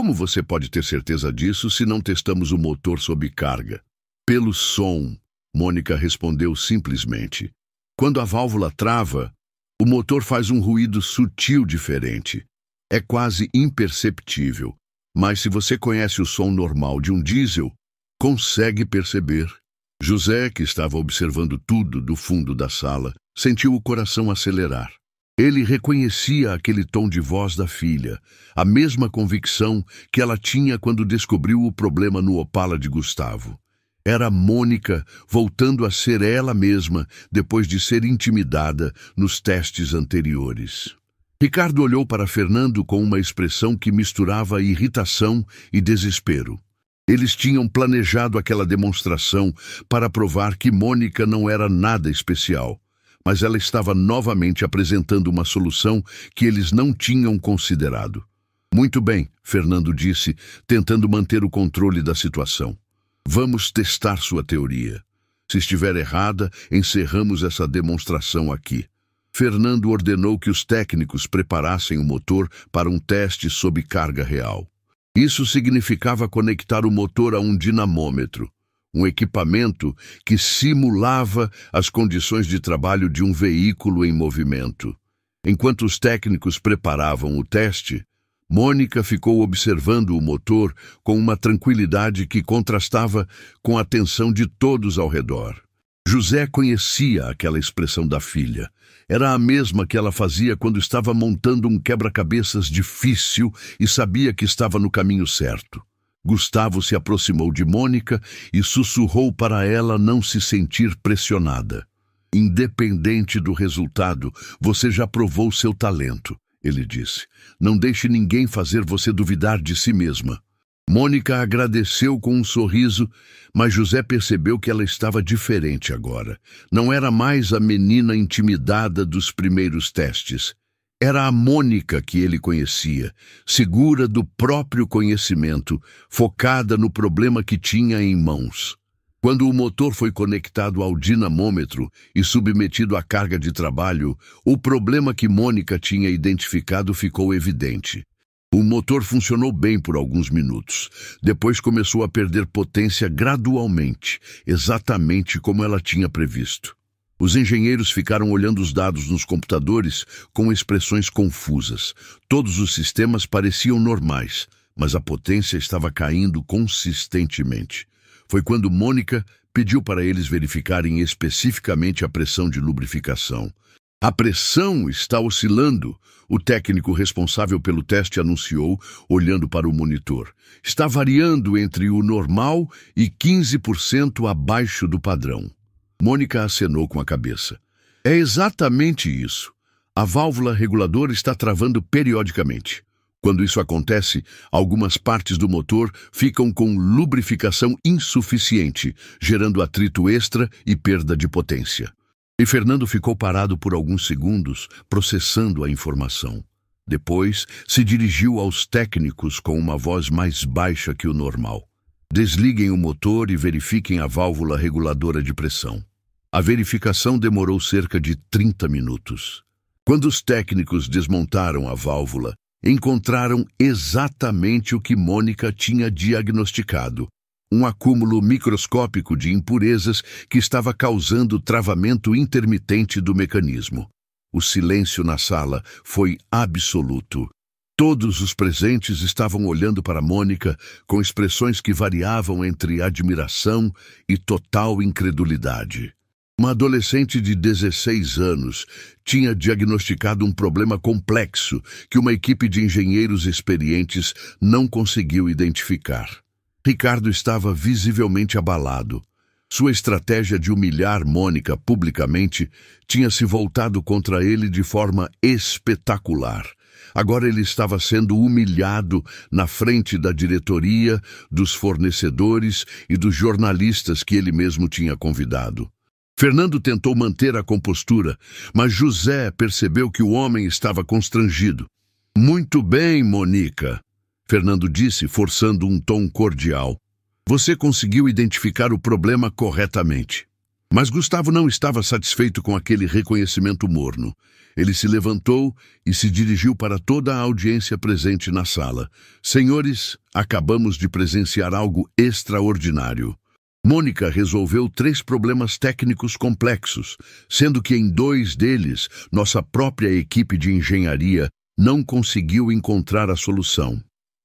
Como você pode ter certeza disso se não testamos o motor sob carga? Pelo som, Mônica respondeu simplesmente. Quando a válvula trava, o motor faz um ruído sutil diferente. É quase imperceptível, mas se você conhece o som normal de um diesel, consegue perceber. José, que estava observando tudo do fundo da sala, sentiu o coração acelerar. Ele reconhecia aquele tom de voz da filha, a mesma convicção que ela tinha quando descobriu o problema no Opala de Gustavo. Era Mônica voltando a ser ela mesma depois de ser intimidada nos testes anteriores. Ricardo olhou para Fernando com uma expressão que misturava irritação e desespero. Eles tinham planejado aquela demonstração para provar que Mônica não era nada especial, mas ela estava novamente apresentando uma solução que eles não tinham considerado. Muito bem, Fernando disse, tentando manter o controle da situação. Vamos testar sua teoria. Se estiver errada, encerramos essa demonstração aqui. Fernando ordenou que os técnicos preparassem o motor para um teste sob carga real. Isso significava conectar o motor a um dinamômetro, um equipamento que simulava as condições de trabalho de um veículo em movimento. Enquanto os técnicos preparavam o teste, Mônica ficou observando o motor com uma tranquilidade que contrastava com a tensão de todos ao redor. José conhecia aquela expressão da filha. Era a mesma que ela fazia quando estava montando um quebra-cabeças difícil e sabia que estava no caminho certo. Gustavo se aproximou de Mônica e sussurrou para ela não se sentir pressionada. Independente do resultado, você já provou seu talento, ele disse. Não deixe ninguém fazer você duvidar de si mesma. Mônica agradeceu com um sorriso, mas José percebeu que ela estava diferente agora. Não era mais a menina intimidada dos primeiros testes. Era a Mônica que ele conhecia, segura do próprio conhecimento, focada no problema que tinha em mãos. Quando o motor foi conectado ao dinamômetro e submetido à carga de trabalho, o problema que Mônica tinha identificado ficou evidente. O motor funcionou bem por alguns minutos. Depois começou a perder potência gradualmente, exatamente como ela tinha previsto. Os engenheiros ficaram olhando os dados nos computadores com expressões confusas. Todos os sistemas pareciam normais, mas a potência estava caindo consistentemente. Foi quando Mônica pediu para eles verificarem especificamente a pressão de lubrificação. A pressão está oscilando, o técnico responsável pelo teste anunciou, olhando para o monitor. Está variando entre o normal e 15% abaixo do padrão. Mônica acenou com a cabeça. É exatamente isso. A válvula reguladora está travando periodicamente. Quando isso acontece, algumas partes do motor ficam com lubrificação insuficiente, gerando atrito extra e perda de potência. E Fernando ficou parado por alguns segundos, processando a informação. Depois, se dirigiu aos técnicos com uma voz mais baixa que o normal. Desliguem o motor e verifiquem a válvula reguladora de pressão. A verificação demorou cerca de 30 minutos. Quando os técnicos desmontaram a válvula, encontraram exatamente o que Mônica tinha diagnosticado. Um acúmulo microscópico de impurezas que estava causando travamento intermitente do mecanismo. O silêncio na sala foi absoluto. Todos os presentes estavam olhando para Mônica com expressões que variavam entre admiração e total incredulidade. Uma adolescente de 16 anos tinha diagnosticado um problema complexo que uma equipe de engenheiros experientes não conseguiu identificar. Ricardo estava visivelmente abalado. Sua estratégia de humilhar Mônica publicamente tinha se voltado contra ele de forma espetacular. Agora ele estava sendo humilhado na frente da diretoria, dos fornecedores e dos jornalistas que ele mesmo tinha convidado. Fernando tentou manter a compostura, mas José percebeu que o homem estava constrangido. Muito bem, Mônica, Fernando disse, forçando um tom cordial. Você conseguiu identificar o problema corretamente. Mas Gustavo não estava satisfeito com aquele reconhecimento morno. Ele se levantou e se dirigiu para toda a audiência presente na sala. Senhores, acabamos de presenciar algo extraordinário. Mônica resolveu 3 problemas técnicos complexos, sendo que em 2 deles, nossa própria equipe de engenharia não conseguiu encontrar a solução.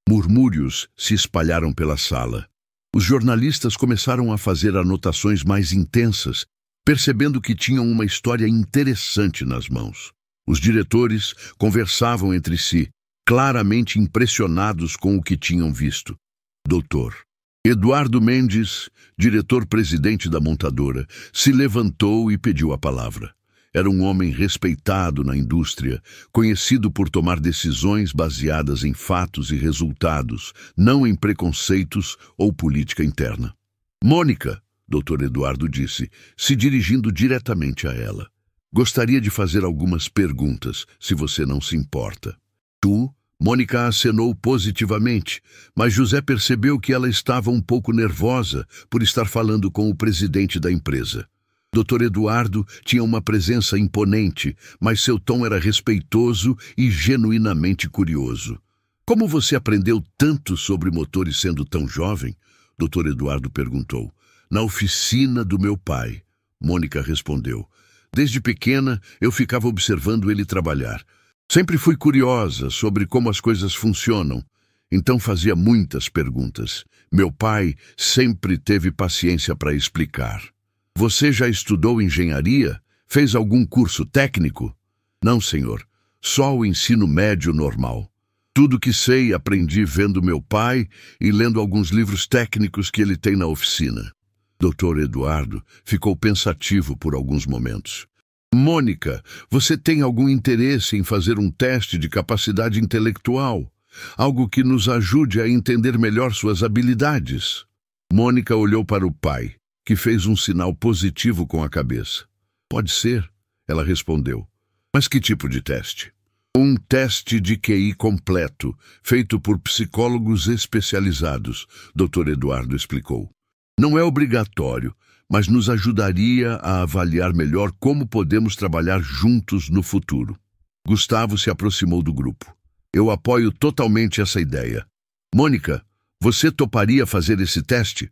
Murmúrios se espalharam pela sala. Os jornalistas começaram a fazer anotações mais intensas, percebendo que tinham uma história interessante nas mãos. Os diretores conversavam entre si, claramente impressionados com o que tinham visto. Doutor Eduardo Mendes, diretor-presidente da montadora, se levantou e pediu a palavra. Era um homem respeitado na indústria, conhecido por tomar decisões baseadas em fatos e resultados, não em preconceitos ou política interna. Mônica, Dr. Eduardo disse, se dirigindo diretamente a ela. Gostaria de fazer algumas perguntas, se você não se importa. Tu Mônica acenou positivamente, mas José percebeu que ela estava um pouco nervosa por estar falando com o presidente da empresa. Dr. Eduardo tinha uma presença imponente, mas seu tom era respeitoso e genuinamente curioso. Como você aprendeu tanto sobre motores sendo tão jovem? Dr. Eduardo perguntou. Na oficina do meu pai, Mônica respondeu. Desde pequena, eu ficava observando ele trabalhar. Sempre fui curiosa sobre como as coisas funcionam, então fazia muitas perguntas. Meu pai sempre teve paciência para explicar. Você já estudou engenharia? Fez algum curso técnico? Não, senhor. Só o ensino médio normal. Tudo que sei aprendi vendo meu pai e lendo alguns livros técnicos que ele tem na oficina. Dr. Eduardo ficou pensativo por alguns momentos. Mônica, você tem algum interesse em fazer um teste de capacidade intelectual? Algo que nos ajude a entender melhor suas habilidades? Mônica olhou para o pai, que fez um sinal positivo com a cabeça. Pode ser, ela respondeu. Mas que tipo de teste? Um teste de QI completo, feito por psicólogos especializados, Dr. Eduardo explicou. Não é obrigatório, mas nos ajudaria a avaliar melhor como podemos trabalhar juntos no futuro. Gustavo se aproximou do grupo. Eu apoio totalmente essa ideia. Mônica, você toparia fazer esse teste?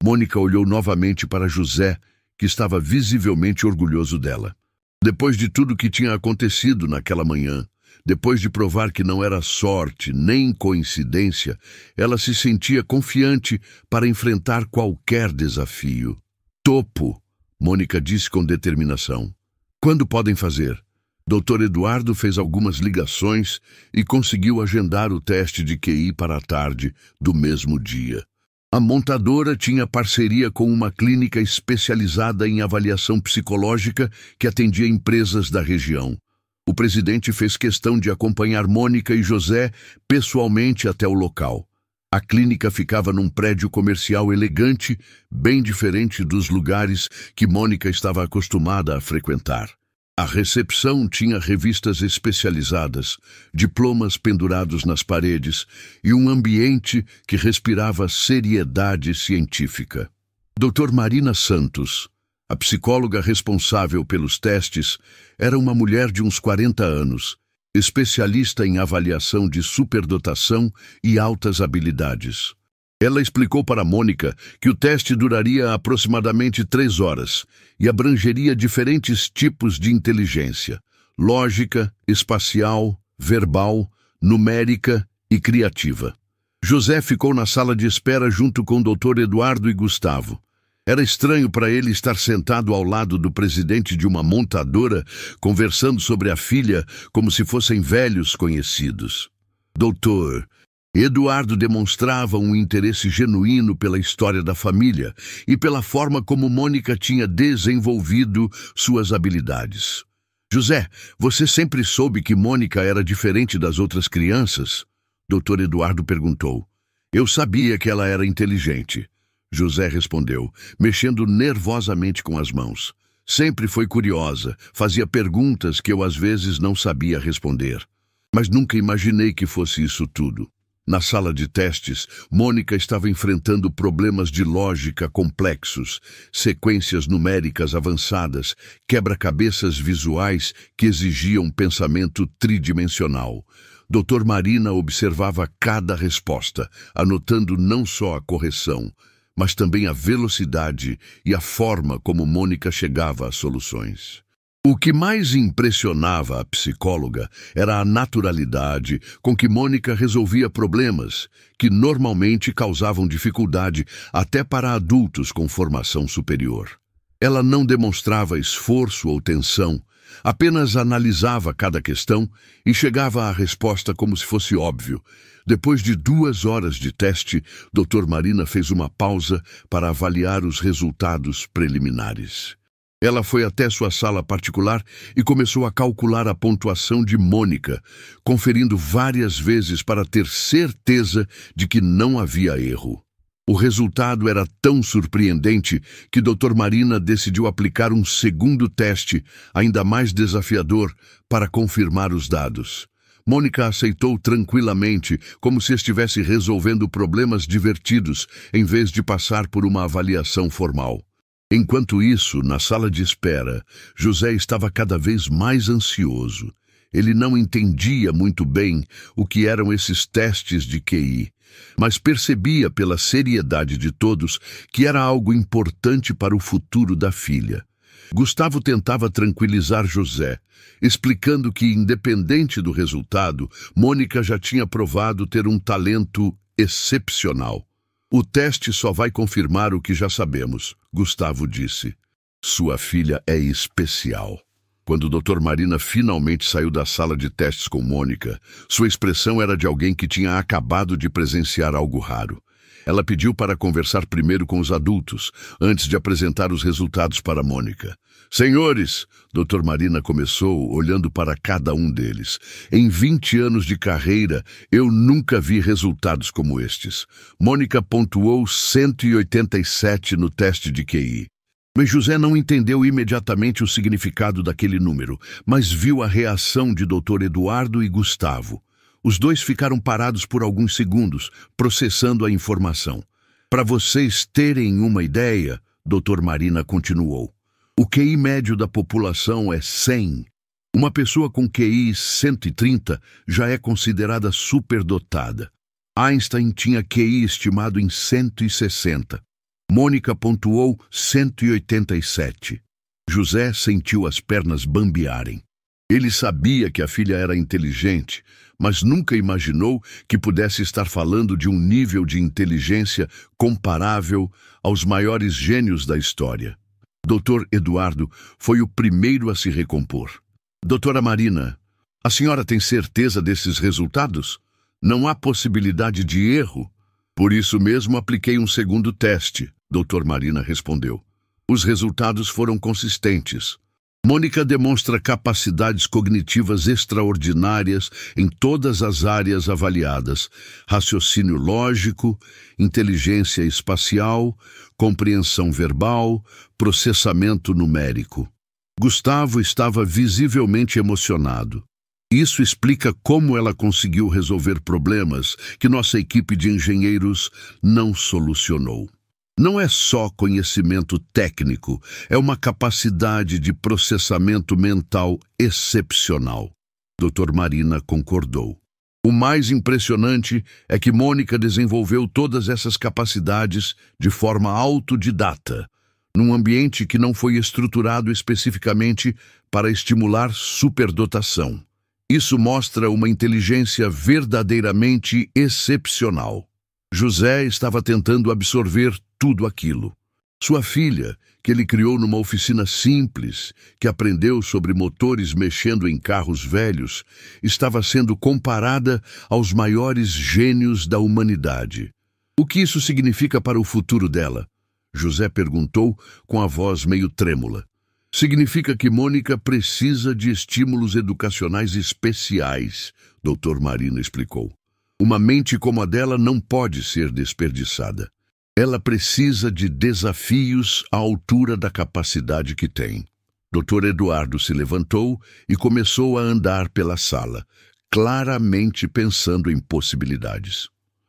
Mônica olhou novamente para José, que estava visivelmente orgulhoso dela. Depois de tudo que tinha acontecido naquela manhã, depois de provar que não era sorte nem coincidência, ela se sentia confiante para enfrentar qualquer desafio. Topo, Mônica disse com determinação. Quando podem fazer? Dr. Eduardo fez algumas ligações e conseguiu agendar o teste de QI para a tarde do mesmo dia. A montadora tinha parceria com uma clínica especializada em avaliação psicológica que atendia empresas da região. O presidente fez questão de acompanhar Mônica e José pessoalmente até o local. A clínica ficava num prédio comercial elegante, bem diferente dos lugares que Mônica estava acostumada a frequentar. A recepção tinha revistas especializadas, diplomas pendurados nas paredes e um ambiente que respirava seriedade científica. Dr. Marina Santos, a psicóloga responsável pelos testes, era uma mulher de uns 40 anos, especialista em avaliação de superdotação e altas habilidades. Ela explicou para Mônica que o teste duraria aproximadamente 3 horas e abrangeria diferentes tipos de inteligência: lógica, espacial, verbal, numérica e criativa. José ficou na sala de espera junto com o Dr. Eduardo e Gustavo. Era estranho para ele estar sentado ao lado do presidente de uma montadora, conversando sobre a filha como se fossem velhos conhecidos. Doutor, Eduardo demonstrava um interesse genuíno pela história da família e pela forma como Mônica tinha desenvolvido suas habilidades. José, você sempre soube que Mônica era diferente das outras crianças? Dr. Eduardo perguntou. Eu sabia que ela era inteligente. José respondeu, mexendo nervosamente com as mãos. Sempre foi curiosa, fazia perguntas que eu às vezes não sabia responder. Mas nunca imaginei que fosse isso tudo. Na sala de testes, Mônica estava enfrentando problemas de lógica complexos, sequências numéricas avançadas, quebra-cabeças visuais que exigiam pensamento tridimensional. Dr. Marina observava cada resposta, anotando não só a correção, mas também a velocidade e a forma como Mônica chegava às soluções. O que mais impressionava a psicóloga era a naturalidade com que Mônica resolvia problemas que normalmente causavam dificuldade até para adultos com formação superior. Ela não demonstrava esforço ou tensão, apenas analisava cada questão e chegava à resposta como se fosse óbvio. Depois de 2 horas de teste, Dr. Marina fez uma pausa para avaliar os resultados preliminares. Ela foi até sua sala particular e começou a calcular a pontuação de Mônica, conferindo várias vezes para ter certeza de que não havia erro. O resultado era tão surpreendente que Dr. Marina decidiu aplicar um segundo teste, ainda mais desafiador, para confirmar os dados. Mônica aceitou tranquilamente, como se estivesse resolvendo problemas divertidos, em vez de passar por uma avaliação formal. Enquanto isso, na sala de espera, José estava cada vez mais ansioso. Ele não entendia muito bem o que eram esses testes de QI, mas percebia pela seriedade de todos que era algo importante para o futuro da filha. Gustavo tentava tranquilizar José, explicando que, independente do resultado, Mônica já tinha provado ter um talento excepcional. O teste só vai confirmar o que já sabemos, Gustavo disse. Sua filha é especial. Quando o Dr. Marina finalmente saiu da sala de testes com Mônica, sua expressão era de alguém que tinha acabado de presenciar algo raro. Ela pediu para conversar primeiro com os adultos, antes de apresentar os resultados para Mônica. Senhores, Dr. Marina começou, olhando para cada um deles. Em 20 anos de carreira, eu nunca vi resultados como estes. Mônica pontuou 187 no teste de QI. Mas José não entendeu imediatamente o significado daquele número, mas viu a reação de Dr. Eduardo e Gustavo. Os dois ficaram parados por alguns segundos, processando a informação. Para vocês terem uma ideia, Dr. Marina continuou, o QI médio da população é 100. Uma pessoa com QI 130 já é considerada superdotada. Einstein tinha QI estimado em 160. Mônica pontuou 187. José sentiu as pernas bambearem. Ele sabia que a filha era inteligente, mas nunca imaginou que pudesse estar falando de um nível de inteligência comparável aos maiores gênios da história. Dr. Eduardo foi o primeiro a se recompor. Doutora Marina, a senhora tem certeza desses resultados? Não há possibilidade de erro? Por isso mesmo apliquei um segundo teste, Dr. Marina respondeu. Os resultados foram consistentes. Mônica demonstra capacidades cognitivas extraordinárias em todas as áreas avaliadas: raciocínio lógico, inteligência espacial, compreensão verbal, processamento numérico. Gustavo estava visivelmente emocionado. Isso explica como ela conseguiu resolver problemas que nossa equipe de engenheiros não solucionou. Não é só conhecimento técnico, é uma capacidade de processamento mental excepcional. Dr. Marina concordou. O mais impressionante é que Mônica desenvolveu todas essas capacidades de forma autodidata, num ambiente que não foi estruturado especificamente para estimular superdotação. Isso mostra uma inteligência verdadeiramente excepcional. José estava tentando absorver tudo aquilo. Sua filha, que ele criou numa oficina simples, que aprendeu sobre motores mexendo em carros velhos, estava sendo comparada aos maiores gênios da humanidade. O que isso significa para o futuro dela? José perguntou com a voz meio trêmula. Significa que Mônica precisa de estímulos educacionais especiais, Dr. Marina explicou. Uma mente como a dela não pode ser desperdiçada. Ela precisa de desafios à altura da capacidade que tem. Dr. Eduardo se levantou e começou a andar pela sala, claramente pensando em possibilidades.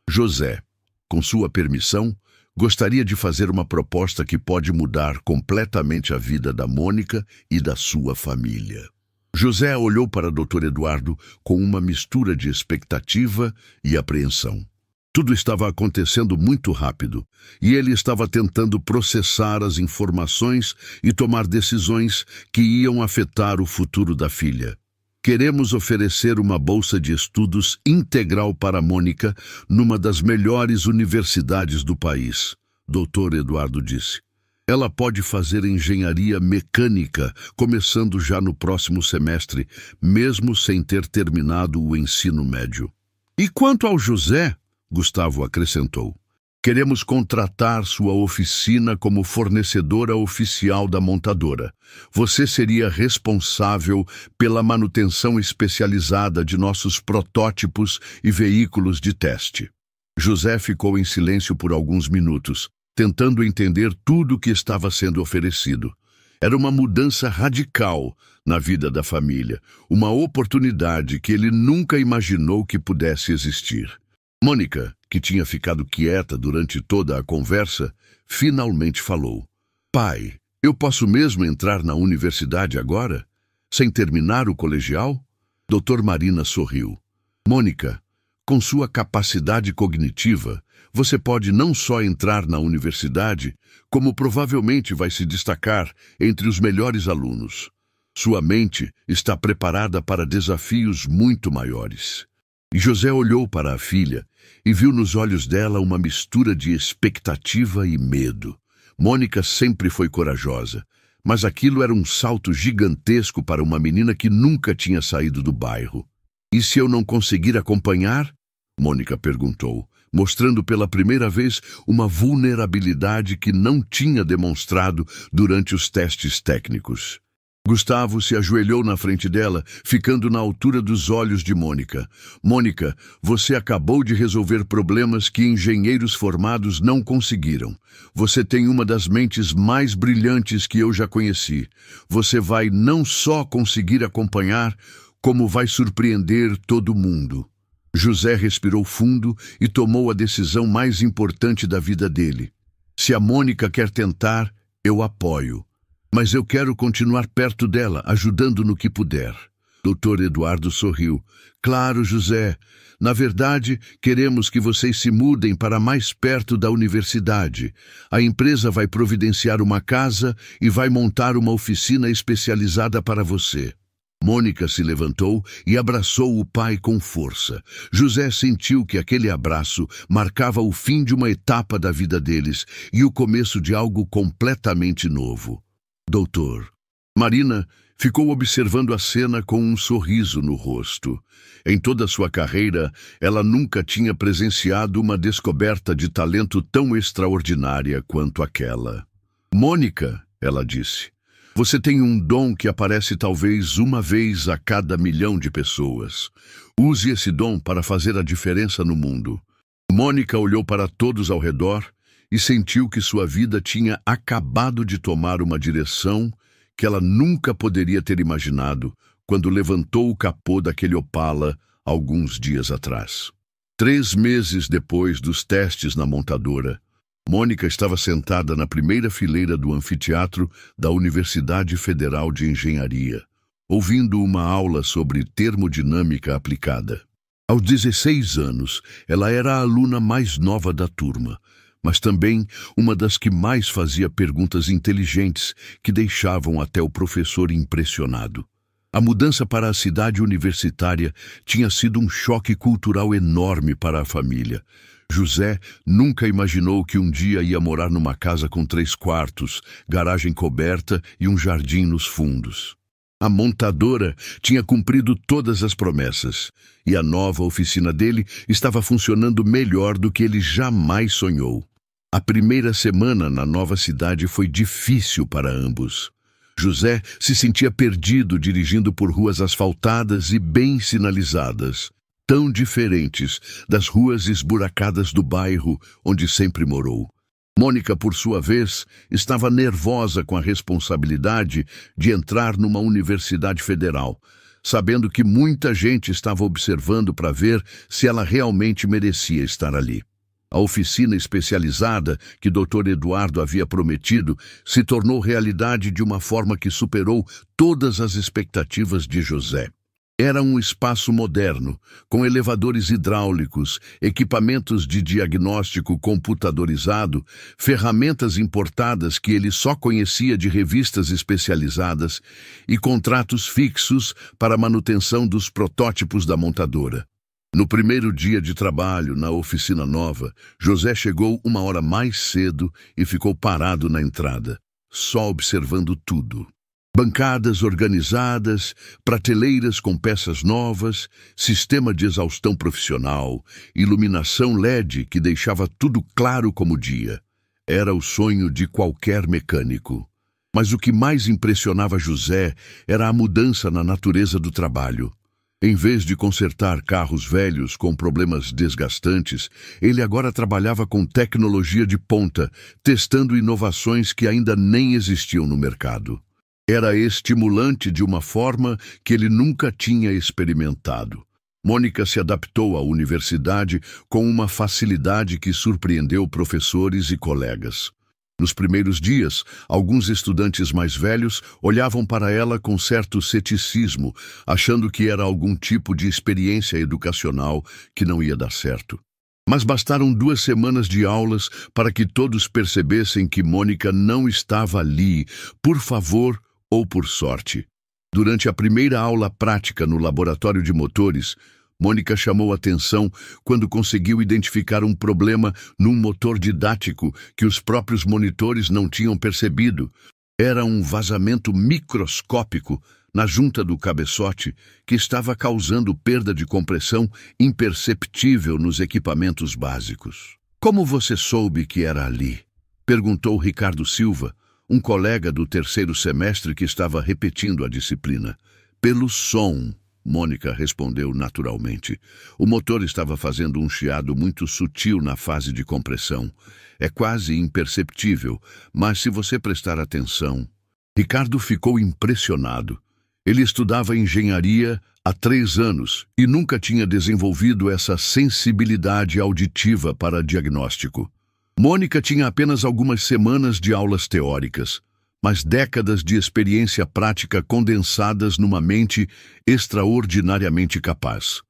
José, com sua permissão, gostaria de fazer uma proposta que pode mudar completamente a vida da Mônica e da sua família. José olhou para Dr. Eduardo com uma mistura de expectativa e apreensão. Tudo estava acontecendo muito rápido, e ele estava tentando processar as informações e tomar decisões que iam afetar o futuro da filha. Queremos oferecer uma bolsa de estudos integral para Mônica numa das melhores universidades do país, Dr. Eduardo disse. Ela pode fazer engenharia mecânica, começando já no próximo semestre, mesmo sem ter terminado o ensino médio. E quanto ao José, Gustavo acrescentou, queremos contratar sua oficina como fornecedora oficial da montadora. Você seria responsável pela manutenção especializada de nossos protótipos e veículos de teste. José ficou em silêncio por alguns minutos, tentando entender tudo o que estava sendo oferecido. Era uma mudança radical na vida da família, uma oportunidade que ele nunca imaginou que pudesse existir. Mônica, que tinha ficado quieta durante toda a conversa, finalmente falou: "Pai, eu posso mesmo entrar na universidade agora? Sem terminar o colegial?" Dr. Marina sorriu. "Mônica, com sua capacidade cognitiva, você pode não só entrar na universidade, como provavelmente vai se destacar entre os melhores alunos. Sua mente está preparada para desafios muito maiores." E José olhou para a filha e viu nos olhos dela uma mistura de expectativa e medo. Mônica sempre foi corajosa, mas aquilo era um salto gigantesco para uma menina que nunca tinha saído do bairro. "E se eu não conseguir acompanhar?" Mônica perguntou, mostrando pela primeira vez uma vulnerabilidade que não tinha demonstrado durante os testes técnicos. Gustavo se ajoelhou na frente dela, ficando na altura dos olhos de Mônica. "Mônica, você acabou de resolver problemas que engenheiros formados não conseguiram. Você tem uma das mentes mais brilhantes que eu já conheci. Você vai não só conseguir acompanhar, como vai surpreender todo mundo." José respirou fundo e tomou a decisão mais importante da vida dele. "Se a Mônica quer tentar, eu apoio. Mas eu quero continuar perto dela, ajudando no que puder." Dr. Eduardo sorriu. "Claro, José. Na verdade, queremos que vocês se mudem para mais perto da universidade. A empresa vai providenciar uma casa e vai montar uma oficina especializada para você." Mônica se levantou e abraçou o pai com força. José sentiu que aquele abraço marcava o fim de uma etapa da vida deles e o começo de algo completamente novo. "Doutor." Marina ficou observando a cena com um sorriso no rosto. Em toda sua carreira, ela nunca tinha presenciado uma descoberta de talento tão extraordinária quanto aquela. "Mônica," ela disse, "você tem um dom que aparece talvez uma vez a cada 1.000.000 de pessoas. Use esse dom para fazer a diferença no mundo." Mônica olhou para todos ao redor e sentiu que sua vida tinha acabado de tomar uma direção que ela nunca poderia ter imaginado quando levantou o capô daquele Opala alguns dias atrás. 3 meses depois dos testes na montadora, Mônica estava sentada na primeira fileira do anfiteatro da Universidade Federal de Engenharia, ouvindo uma aula sobre termodinâmica aplicada. Aos 16 anos, ela era a aluna mais nova da turma, mas também uma das que mais fazia perguntas inteligentes que deixavam até o professor impressionado. A mudança para a cidade universitária tinha sido um choque cultural enorme para a família. José nunca imaginou que um dia ia morar numa casa com 3 quartos, garagem coberta e um jardim nos fundos. A montadora tinha cumprido todas as promessas, e a nova oficina dele estava funcionando melhor do que ele jamais sonhou. A primeira semana na nova cidade foi difícil para ambos. José se sentia perdido dirigindo por ruas asfaltadas e bem sinalizadas, tão diferentes das ruas esburacadas do bairro onde sempre morou. Mônica, por sua vez, estava nervosa com a responsabilidade de entrar numa universidade federal, sabendo que muita gente estava observando para ver se ela realmente merecia estar ali. A oficina especializada que Dr. Eduardo havia prometido se tornou realidade de uma forma que superou todas as expectativas de José. Era um espaço moderno, com elevadores hidráulicos, equipamentos de diagnóstico computadorizado, ferramentas importadas que ele só conhecia de revistas especializadas e contratos fixos para a manutenção dos protótipos da montadora. No primeiro dia de trabalho na oficina nova, José chegou 1 hora mais cedo e ficou parado na entrada, só observando tudo. Bancadas organizadas, prateleiras com peças novas, sistema de exaustão profissional, iluminação LED que deixava tudo claro como dia. Era o sonho de qualquer mecânico. Mas o que mais impressionava José era a mudança na natureza do trabalho. Em vez de consertar carros velhos com problemas desgastantes, ele agora trabalhava com tecnologia de ponta, testando inovações que ainda nem existiam no mercado. Era estimulante de uma forma que ele nunca tinha experimentado. Mônica se adaptou à universidade com uma facilidade que surpreendeu professores e colegas. Nos primeiros dias, alguns estudantes mais velhos olhavam para ela com certo ceticismo, achando que era algum tipo de experiência educacional que não ia dar certo. Mas bastaram 2 semanas de aulas para que todos percebessem que Mônica não estava ali, por favor ou por sorte. Durante a primeira aula prática no laboratório de motores, Mônica chamou atenção quando conseguiu identificar um problema num motor didático que os próprios monitores não tinham percebido. Era um vazamento microscópico na junta do cabeçote que estava causando perda de compressão imperceptível nos equipamentos básicos. "Como você soube que era ali?" perguntou Ricardo Silva, um colega do 3º semestre que estava repetindo a disciplina. "Pelo som", Mônica respondeu naturalmente. "O motor estava fazendo um chiado muito sutil na fase de compressão. É quase imperceptível, mas se você prestar atenção..." Ricardo ficou impressionado. Ele estudava engenharia há 3 anos e nunca tinha desenvolvido essa sensibilidade auditiva para diagnóstico. Mônica tinha apenas algumas semanas de aulas teóricas, mas décadas de experiência prática condensadas numa mente extraordinariamente capaz.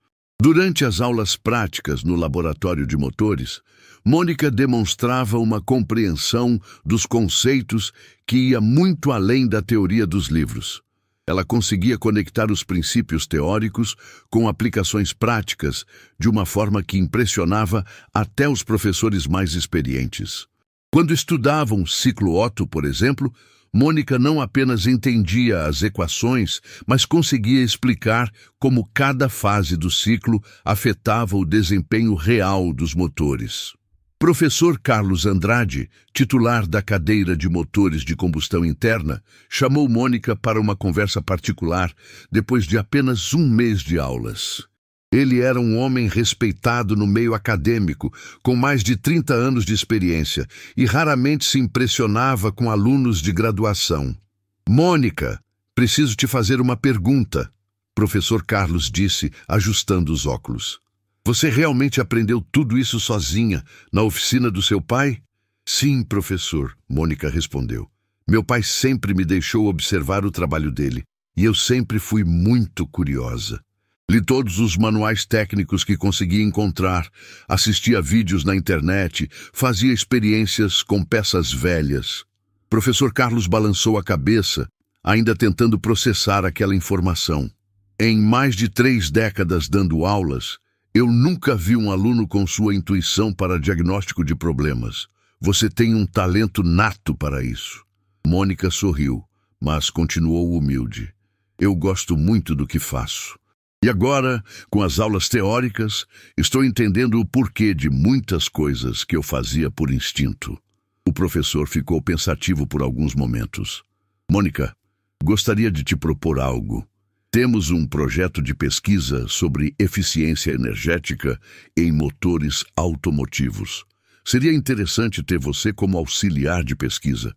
Durante as aulas práticas no laboratório de motores, Mônica demonstrava uma compreensão dos conceitos que ia muito além da teoria dos livros. Ela conseguia conectar os princípios teóricos com aplicações práticas de uma forma que impressionava até os professores mais experientes. Quando estudavam ciclo Otto, por exemplo, Mônica não apenas entendia as equações, mas conseguia explicar como cada fase do ciclo afetava o desempenho real dos motores. Professor Carlos Andrade, titular da cadeira de motores de combustão interna, chamou Mônica para uma conversa particular depois de apenas 1 mês de aulas. Ele era um homem respeitado no meio acadêmico, com mais de 30 anos de experiência, e raramente se impressionava com alunos de graduação. "Mônica, preciso te fazer uma pergunta", professor Carlos disse, ajustando os óculos. "Você realmente aprendeu tudo isso sozinha, na oficina do seu pai?" "Sim, professor", Mônica respondeu. "Meu pai sempre me deixou observar o trabalho dele, e eu sempre fui muito curiosa. Li todos os manuais técnicos que consegui encontrar, assistia vídeos na internet, fazia experiências com peças velhas." Professor Carlos balançou a cabeça, ainda tentando processar aquela informação. "Em mais de 3 décadas dando aulas, eu nunca vi um aluno com sua intuição para diagnóstico de problemas. Você tem um talento nato para isso." Mônica sorriu, mas continuou humilde. "Eu gosto muito do que faço. E agora, com as aulas teóricas, estou entendendo o porquê de muitas coisas que eu fazia por instinto." O professor ficou pensativo por alguns momentos. "Mônica, gostaria de te propor algo. Temos um projeto de pesquisa sobre eficiência energética em motores automotivos. Seria interessante ter você como auxiliar de pesquisa."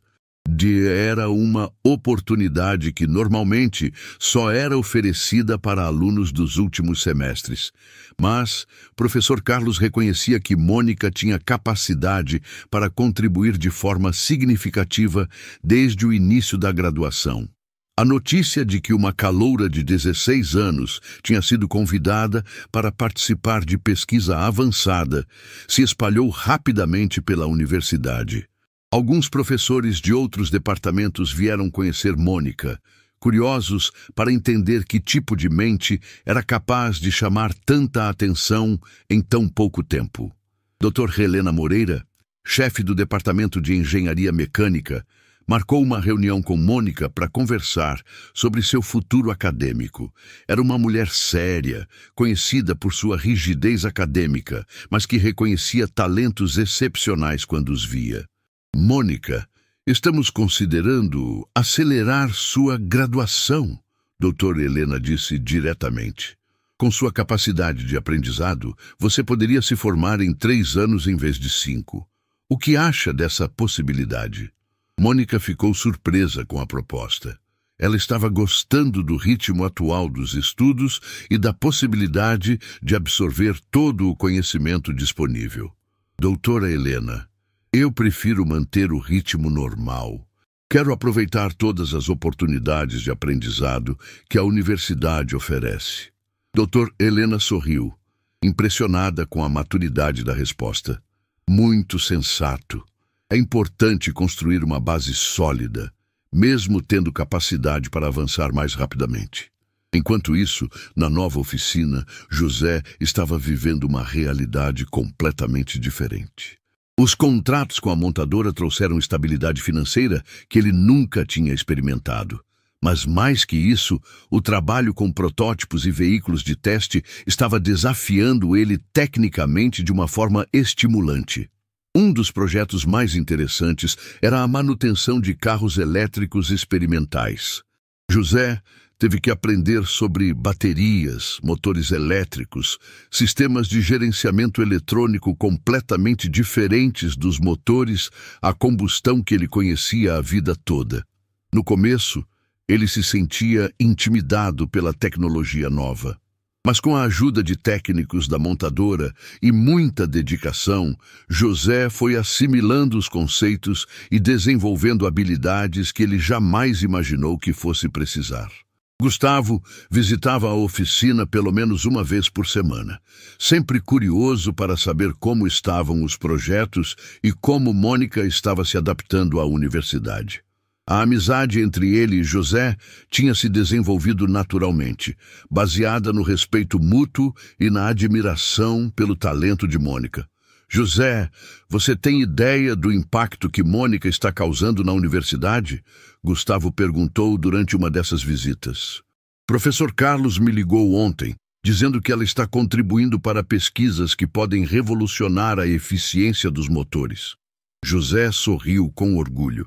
Era uma oportunidade que normalmente só era oferecida para alunos dos últimos semestres. Mas professor Carlos reconhecia que Mônica tinha capacidade para contribuir de forma significativa desde o início da graduação. A notícia de que uma caloura de 16 anos tinha sido convidada para participar de pesquisa avançada se espalhou rapidamente pela universidade. Alguns professores de outros departamentos vieram conhecer Mônica, curiosos para entender que tipo de mente era capaz de chamar tanta atenção em tão pouco tempo. Dr. Helena Moreira, chefe do Departamento de Engenharia Mecânica, marcou uma reunião com Mônica para conversar sobre seu futuro acadêmico. Era uma mulher séria, conhecida por sua rigidez acadêmica, mas que reconhecia talentos excepcionais quando os via. "Mônica, estamos considerando acelerar sua graduação", Dr. Helena disse diretamente. "Com sua capacidade de aprendizado, você poderia se formar em 3 anos em vez de 5. O que acha dessa possibilidade?" Mônica ficou surpresa com a proposta. Ela estava gostando do ritmo atual dos estudos e da possibilidade de absorver todo o conhecimento disponível. Doutora Helena, eu prefiro manter o ritmo normal. Quero aproveitar todas as oportunidades de aprendizado que a universidade oferece. Doutora Helena sorriu, impressionada com a maturidade da resposta. Muito sensato. É importante construir uma base sólida, mesmo tendo capacidade para avançar mais rapidamente. Enquanto isso, na nova oficina, José estava vivendo uma realidade completamente diferente. Os contratos com a montadora trouxeram estabilidade financeira que ele nunca tinha experimentado. Mas mais que isso, o trabalho com protótipos e veículos de teste estava desafiando ele tecnicamente de uma forma estimulante. Um dos projetos mais interessantes era a manutenção de carros elétricos experimentais. José teve que aprender sobre baterias, motores elétricos, sistemas de gerenciamento eletrônico completamente diferentes dos motores a combustão que ele conhecia a vida toda. No começo, ele se sentia intimidado pela tecnologia nova. Mas com a ajuda de técnicos da montadora e muita dedicação, José foi assimilando os conceitos e desenvolvendo habilidades que ele jamais imaginou que fosse precisar. Gustavo visitava a oficina pelo menos uma vez por semana, sempre curioso para saber como estavam os projetos e como Mônica estava se adaptando à universidade. A amizade entre ele e José tinha se desenvolvido naturalmente, baseada no respeito mútuo e na admiração pelo talento de Mônica. José, você tem ideia do impacto que Mônica está causando na universidade? Gustavo perguntou durante uma dessas visitas. Professor Carlos me ligou ontem, dizendo que ela está contribuindo para pesquisas que podem revolucionar a eficiência dos motores. José sorriu com orgulho.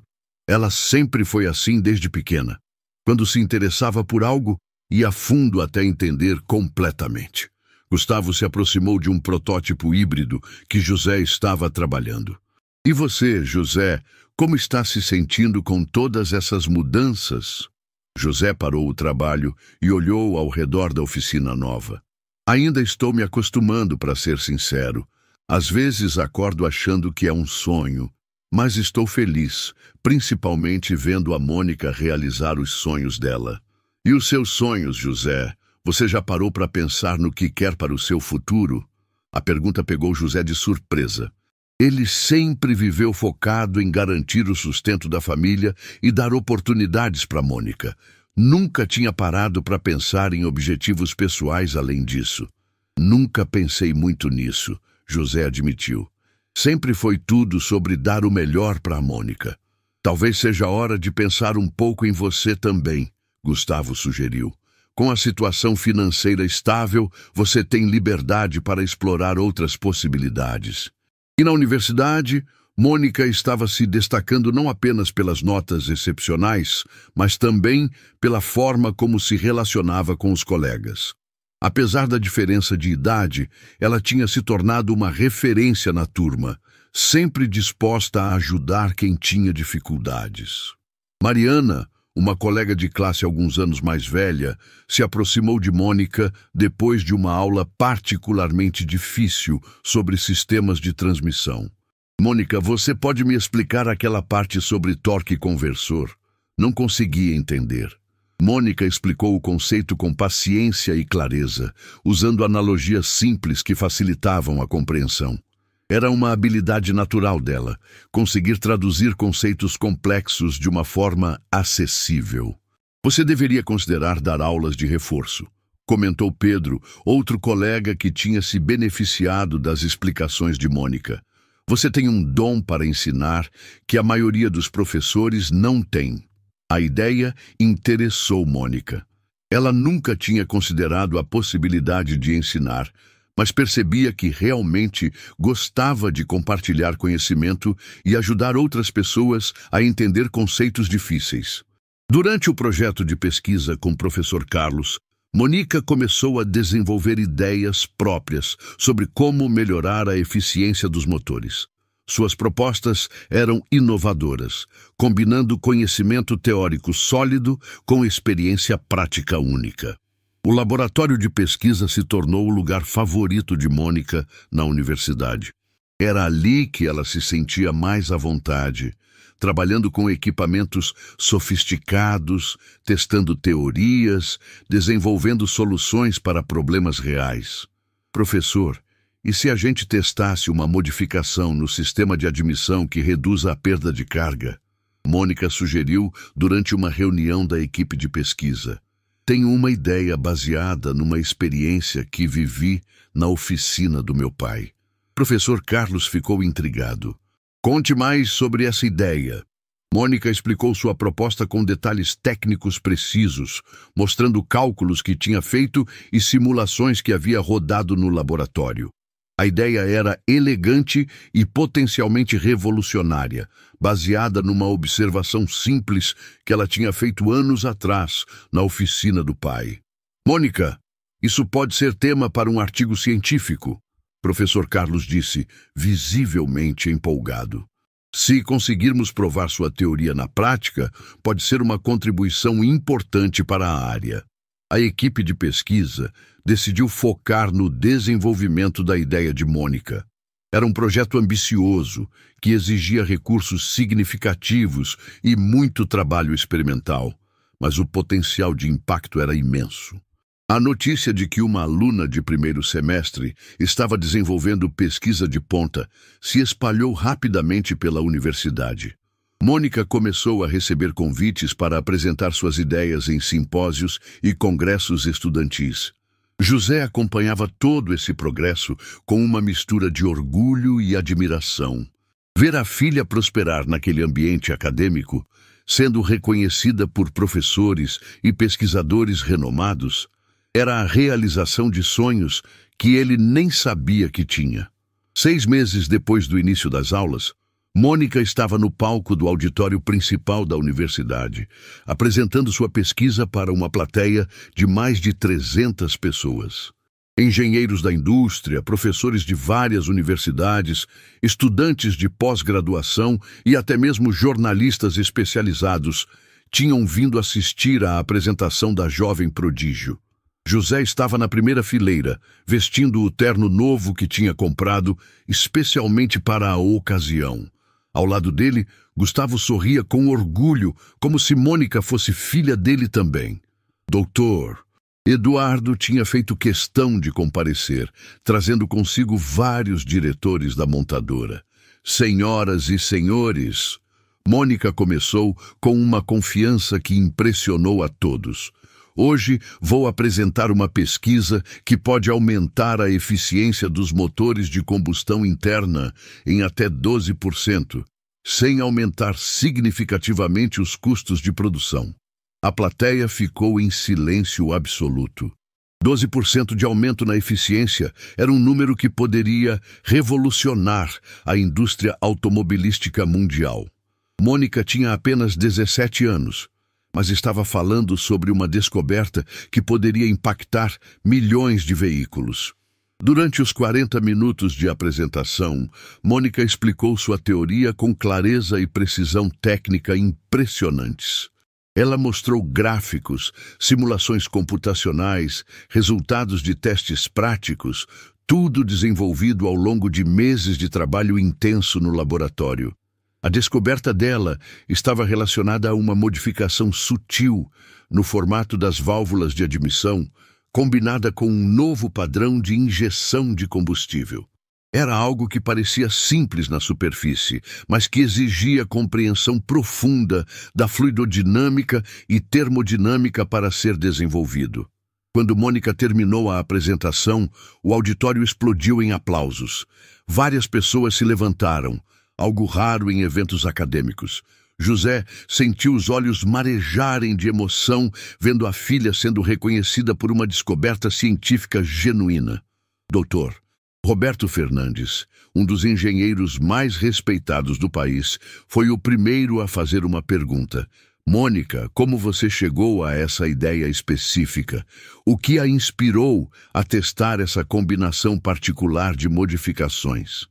Ela sempre foi assim desde pequena. Quando se interessava por algo, ia a fundo até entender completamente. Gustavo se aproximou de um protótipo híbrido que José estava trabalhando. E você, José, como está se sentindo com todas essas mudanças? José parou o trabalho e olhou ao redor da oficina nova. Ainda estou me acostumando, para ser sincero. Às vezes acordo achando que é um sonho. Mas estou feliz, principalmente vendo a Mônica realizar os sonhos dela. E os seus sonhos, José? Você já parou para pensar no que quer para o seu futuro? A pergunta pegou José de surpresa. Ele sempre viveu focado em garantir o sustento da família e dar oportunidades para Mônica. Nunca tinha parado para pensar em objetivos pessoais além disso. Nunca pensei muito nisso, José admitiu. Sempre foi tudo sobre dar o melhor para a Mônica. Talvez seja a hora de pensar um pouco em você também, Gustavo sugeriu. Com a situação financeira estável, você tem liberdade para explorar outras possibilidades. E na universidade, Mônica estava se destacando não apenas pelas notas excepcionais, mas também pela forma como se relacionava com os colegas. Apesar da diferença de idade, ela tinha se tornado uma referência na turma, sempre disposta a ajudar quem tinha dificuldades. Mariana, uma colega de classe alguns anos mais velha, se aproximou de Mônica depois de uma aula particularmente difícil sobre sistemas de transmissão. Mônica, você pode me explicar aquela parte sobre torque conversor? Não conseguia entender. Mônica explicou o conceito com paciência e clareza, usando analogias simples que facilitavam a compreensão. Era uma habilidade natural dela, conseguir traduzir conceitos complexos de uma forma acessível. Você deveria considerar dar aulas de reforço, comentou Pedro, outro colega que tinha se beneficiado das explicações de Mônica. Você tem um dom para ensinar que a maioria dos professores não tem. A ideia interessou Mônica. Ela nunca tinha considerado a possibilidade de ensinar, mas percebia que realmente gostava de compartilhar conhecimento e ajudar outras pessoas a entender conceitos difíceis. Durante o projeto de pesquisa com o professor Carlos, Mônica começou a desenvolver ideias próprias sobre como melhorar a eficiência dos motores. Suas propostas eram inovadoras, combinando conhecimento teórico sólido com experiência prática única. O laboratório de pesquisa se tornou o lugar favorito de Mônica na universidade. Era ali que ela se sentia mais à vontade, trabalhando com equipamentos sofisticados, testando teorias, desenvolvendo soluções para problemas reais. Professor, e se a gente testasse uma modificação no sistema de admissão que reduza a perda de carga? Mônica sugeriu durante uma reunião da equipe de pesquisa. Tenho uma ideia baseada numa experiência que vivi na oficina do meu pai. Professor Carlos ficou intrigado. Conte mais sobre essa ideia. Mônica explicou sua proposta com detalhes técnicos precisos, mostrando cálculos que tinha feito e simulações que havia rodado no laboratório. A ideia era elegante e potencialmente revolucionária, baseada numa observação simples que ela tinha feito anos atrás, na oficina do pai. Mônica, isso pode ser tema para um artigo científico, professor Carlos disse, visivelmente empolgado. Se conseguirmos provar sua teoria na prática, pode ser uma contribuição importante para a área. A equipe de pesquisa decidiu focar no desenvolvimento da ideia de Mônica. Era um projeto ambicioso, que exigia recursos significativos e muito trabalho experimental, mas o potencial de impacto era imenso. A notícia de que uma aluna de primeiro semestre estava desenvolvendo pesquisa de ponta se espalhou rapidamente pela universidade. Mônica começou a receber convites para apresentar suas ideias em simpósios e congressos estudantis. José acompanhava todo esse progresso com uma mistura de orgulho e admiração. Ver a filha prosperar naquele ambiente acadêmico, sendo reconhecida por professores e pesquisadores renomados, era a realização de sonhos que ele nem sabia que tinha. 6 meses depois do início das aulas, Mônica estava no palco do auditório principal da universidade, apresentando sua pesquisa para uma plateia de mais de 300 pessoas. Engenheiros da indústria, professores de várias universidades, estudantes de pós-graduação e até mesmo jornalistas especializados tinham vindo assistir à apresentação da jovem prodígio. José estava na primeira fileira, vestindo o terno novo que tinha comprado especialmente para a ocasião. Ao lado dele, Gustavo sorria com orgulho, como se Mônica fosse filha dele também. Doutor, Eduardo tinha feito questão de comparecer, trazendo consigo vários diretores da montadora. Senhoras e senhores, Mônica começou com uma confiança que impressionou a todos. Hoje vou apresentar uma pesquisa que pode aumentar a eficiência dos motores de combustão interna em até 12%, sem aumentar significativamente os custos de produção. A plateia ficou em silêncio absoluto. 12% de aumento na eficiência era um número que poderia revolucionar a indústria automobilística mundial. Mônica tinha apenas 17 anos. Mas estava falando sobre uma descoberta que poderia impactar milhões de veículos. Durante os 40 minutos de apresentação, Mônica explicou sua teoria com clareza e precisão técnica impressionantes. Ela mostrou gráficos, simulações computacionais, resultados de testes práticos, tudo desenvolvido ao longo de meses de trabalho intenso no laboratório. A descoberta dela estava relacionada a uma modificação sutil no formato das válvulas de admissão, combinada com um novo padrão de injeção de combustível. Era algo que parecia simples na superfície, mas que exigia compreensão profunda da fluidodinâmica e termodinâmica para ser desenvolvido. Quando Mônica terminou a apresentação, o auditório explodiu em aplausos. Várias pessoas se levantaram, algo raro em eventos acadêmicos. José sentiu os olhos marejarem de emoção vendo a filha sendo reconhecida por uma descoberta científica genuína. Doutor, Roberto Fernandes, um dos engenheiros mais respeitados do país, foi o primeiro a fazer uma pergunta. Mônica, como você chegou a essa ideia específica? O que a inspirou a testar essa combinação particular de modificações?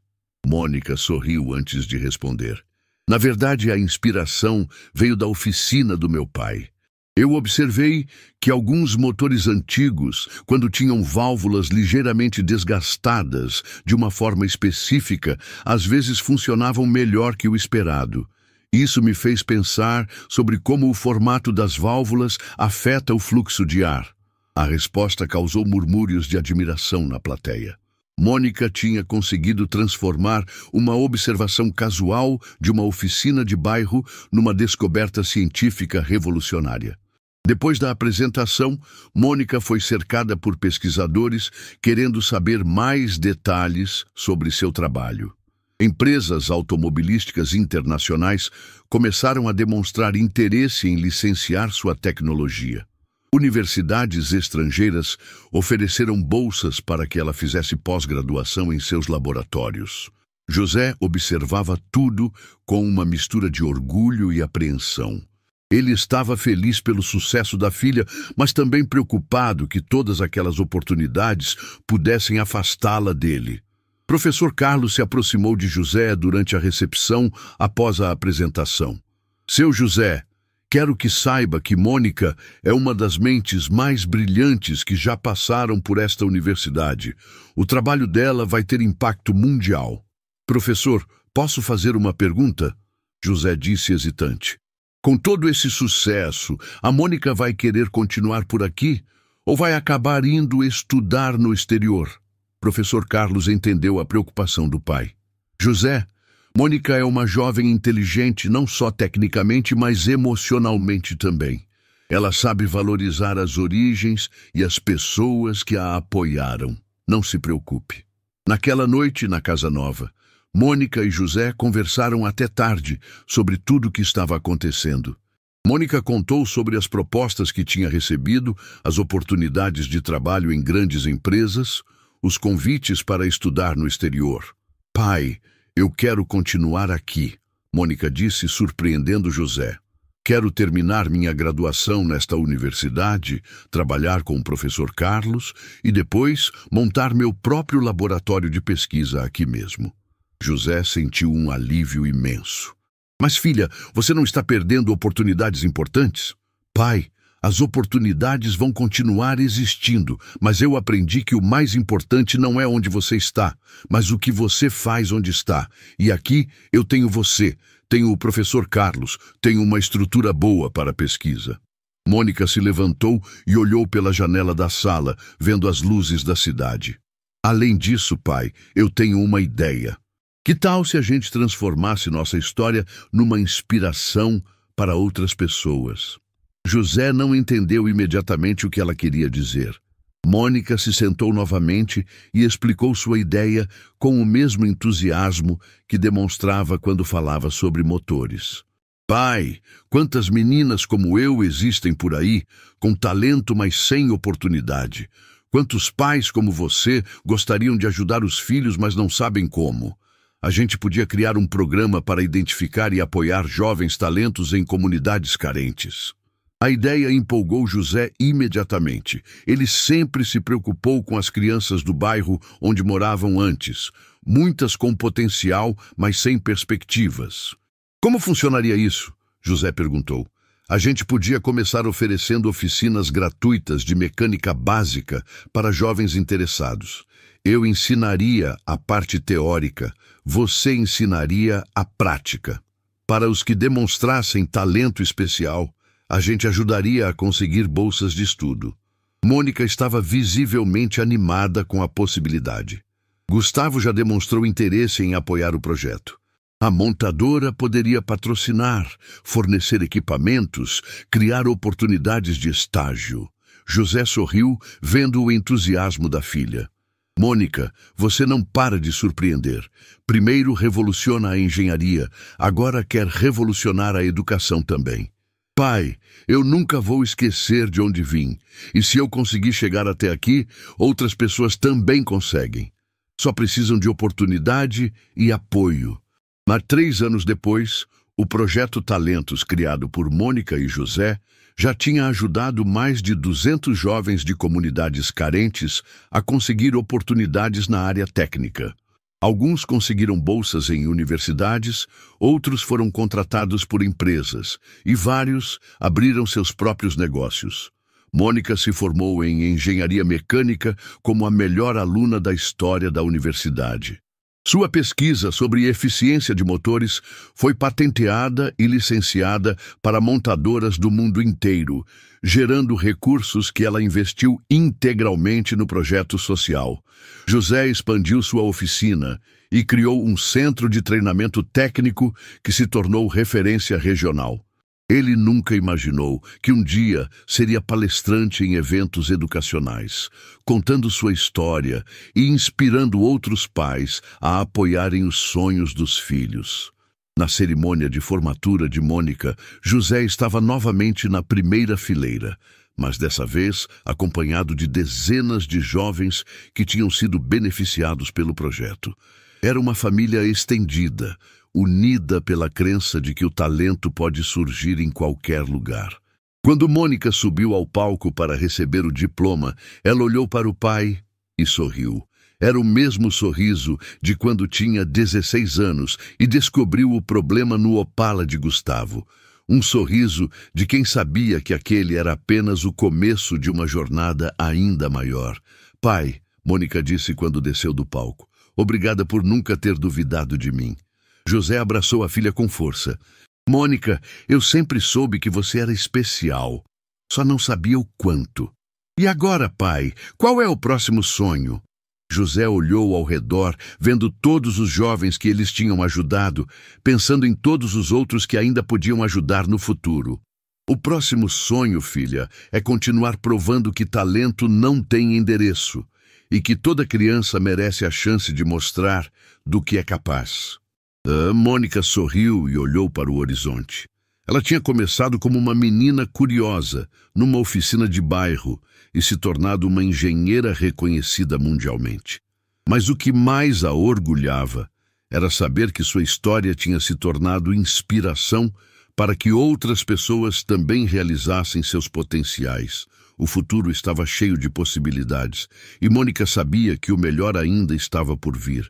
Mônica sorriu antes de responder. Na verdade, a inspiração veio da oficina do meu pai. Eu observei que alguns motores antigos, quando tinham válvulas ligeiramente desgastadas de uma forma específica, às vezes funcionavam melhor que o esperado. Isso me fez pensar sobre como o formato das válvulas afeta o fluxo de ar. A resposta causou murmúrios de admiração na plateia. Mônica tinha conseguido transformar uma observação casual de uma oficina de bairro numa descoberta científica revolucionária. Depois da apresentação, Mônica foi cercada por pesquisadores querendo saber mais detalhes sobre seu trabalho. Empresas automobilísticas internacionais começaram a demonstrar interesse em licenciar sua tecnologia. Universidades estrangeiras ofereceram bolsas para que ela fizesse pós-graduação em seus laboratórios. José observava tudo com uma mistura de orgulho e apreensão. Ele estava feliz pelo sucesso da filha, mas também preocupado que todas aquelas oportunidades pudessem afastá-la dele. Professor Carlos se aproximou de José durante a recepção após a apresentação. Seu José, quero que saiba que Mônica é uma das mentes mais brilhantes que já passaram por esta universidade. O trabalho dela vai ter impacto mundial. Professor, posso fazer uma pergunta? José disse hesitante. Com todo esse sucesso, a Mônica vai querer continuar por aqui ou vai acabar indo estudar no exterior? Professor Carlos entendeu a preocupação do pai. José, Mônica é uma jovem inteligente não só tecnicamente, mas emocionalmente também. Ela sabe valorizar as origens e as pessoas que a apoiaram. Não se preocupe. Naquela noite, na Casa Nova, Mônica e José conversaram até tarde sobre tudo o que estava acontecendo. Mônica contou sobre as propostas que tinha recebido, as oportunidades de trabalho em grandes empresas, os convites para estudar no exterior. Pai, eu quero continuar aqui, Mônica disse, surpreendendo José. Quero terminar minha graduação nesta universidade, trabalhar com o professor Carlos e depois montar meu próprio laboratório de pesquisa aqui mesmo. José sentiu um alívio imenso. Mas, filha, você não está perdendo oportunidades importantes? Pai, as oportunidades vão continuar existindo, mas eu aprendi que o mais importante não é onde você está, mas o que você faz onde está. E aqui eu tenho você, tenho o professor Carlos, tenho uma estrutura boa para a pesquisa. Mônica se levantou e olhou pela janela da sala, vendo as luzes da cidade. Além disso, pai, eu tenho uma ideia. Que tal se a gente transformasse nossa história numa inspiração para outras pessoas? José não entendeu imediatamente o que ela queria dizer. Mônica se sentou novamente e explicou sua ideia com o mesmo entusiasmo que demonstrava quando falava sobre motores. Pai, quantas meninas como eu existem por aí, com talento, mas sem oportunidade. Quantos pais como você gostariam de ajudar os filhos, mas não sabem como. A gente podia criar um programa para identificar e apoiar jovens talentos em comunidades carentes. A ideia empolgou José imediatamente. Ele sempre se preocupou com as crianças do bairro onde moravam antes, muitas com potencial, mas sem perspectivas. Como funcionaria isso? José perguntou. A gente podia começar oferecendo oficinas gratuitas de mecânica básica para jovens interessados. Eu ensinaria a parte teórica, você ensinaria a prática. Para os que demonstrassem talento especial, a gente ajudaria a conseguir bolsas de estudo. Mônica estava visivelmente animada com a possibilidade. Gustavo já demonstrou interesse em apoiar o projeto. A montadora poderia patrocinar, fornecer equipamentos, criar oportunidades de estágio. José sorriu, vendo o entusiasmo da filha. Mônica, você não para de surpreender. Primeiro revoluciona a engenharia, agora quer revolucionar a educação também. Pai, eu nunca vou esquecer de onde vim, e se eu conseguir chegar até aqui, outras pessoas também conseguem. Só precisam de oportunidade e apoio. Mas 3 anos depois, o projeto Talentos, criado por Mônica e José, já tinha ajudado mais de 200 jovens de comunidades carentes a conseguir oportunidades na área técnica. Alguns conseguiram bolsas em universidades, outros foram contratados por empresas, e vários abriram seus próprios negócios. Mônica se formou em engenharia mecânica como a melhor aluna da história da universidade. Sua pesquisa sobre eficiência de motores foi patenteada e licenciada para montadoras do mundo inteiro, gerando recursos que ela investiu integralmente no projeto social. José expandiu sua oficina e criou um centro de treinamento técnico que se tornou referência regional. Ele nunca imaginou que um dia seria palestrante em eventos educacionais, contando sua história e inspirando outros pais a apoiarem os sonhos dos filhos. Na cerimônia de formatura de Mônica, José estava novamente na primeira fileira, mas dessa vez acompanhado de dezenas de jovens que tinham sido beneficiados pelo projeto. Era uma família estendida, unida pela crença de que o talento pode surgir em qualquer lugar. Quando Mônica subiu ao palco para receber o diploma, ela olhou para o pai e sorriu. Era o mesmo sorriso de quando tinha 16 anos e descobriu o problema no Opala de Gustavo. Um sorriso de quem sabia que aquele era apenas o começo de uma jornada ainda maior. Pai, Mônica disse quando desceu do palco, obrigada por nunca ter duvidado de mim. José abraçou a filha com força. Mônica, eu sempre soube que você era especial. Só não sabia o quanto. E agora, pai, qual é o próximo sonho? José olhou ao redor, vendo todos os jovens que eles tinham ajudado, pensando em todos os outros que ainda podiam ajudar no futuro. O próximo sonho, filha, é continuar provando que talento não tem endereço e que toda criança merece a chance de mostrar do que é capaz. Mônica sorriu e olhou para o horizonte. Ela tinha começado como uma menina curiosa, numa oficina de bairro, e se tornado uma engenheira reconhecida mundialmente. Mas o que mais a orgulhava era saber que sua história tinha se tornado inspiração para que outras pessoas também realizassem seus potenciais. O futuro estava cheio de possibilidades, e Mônica sabia que o melhor ainda estava por vir.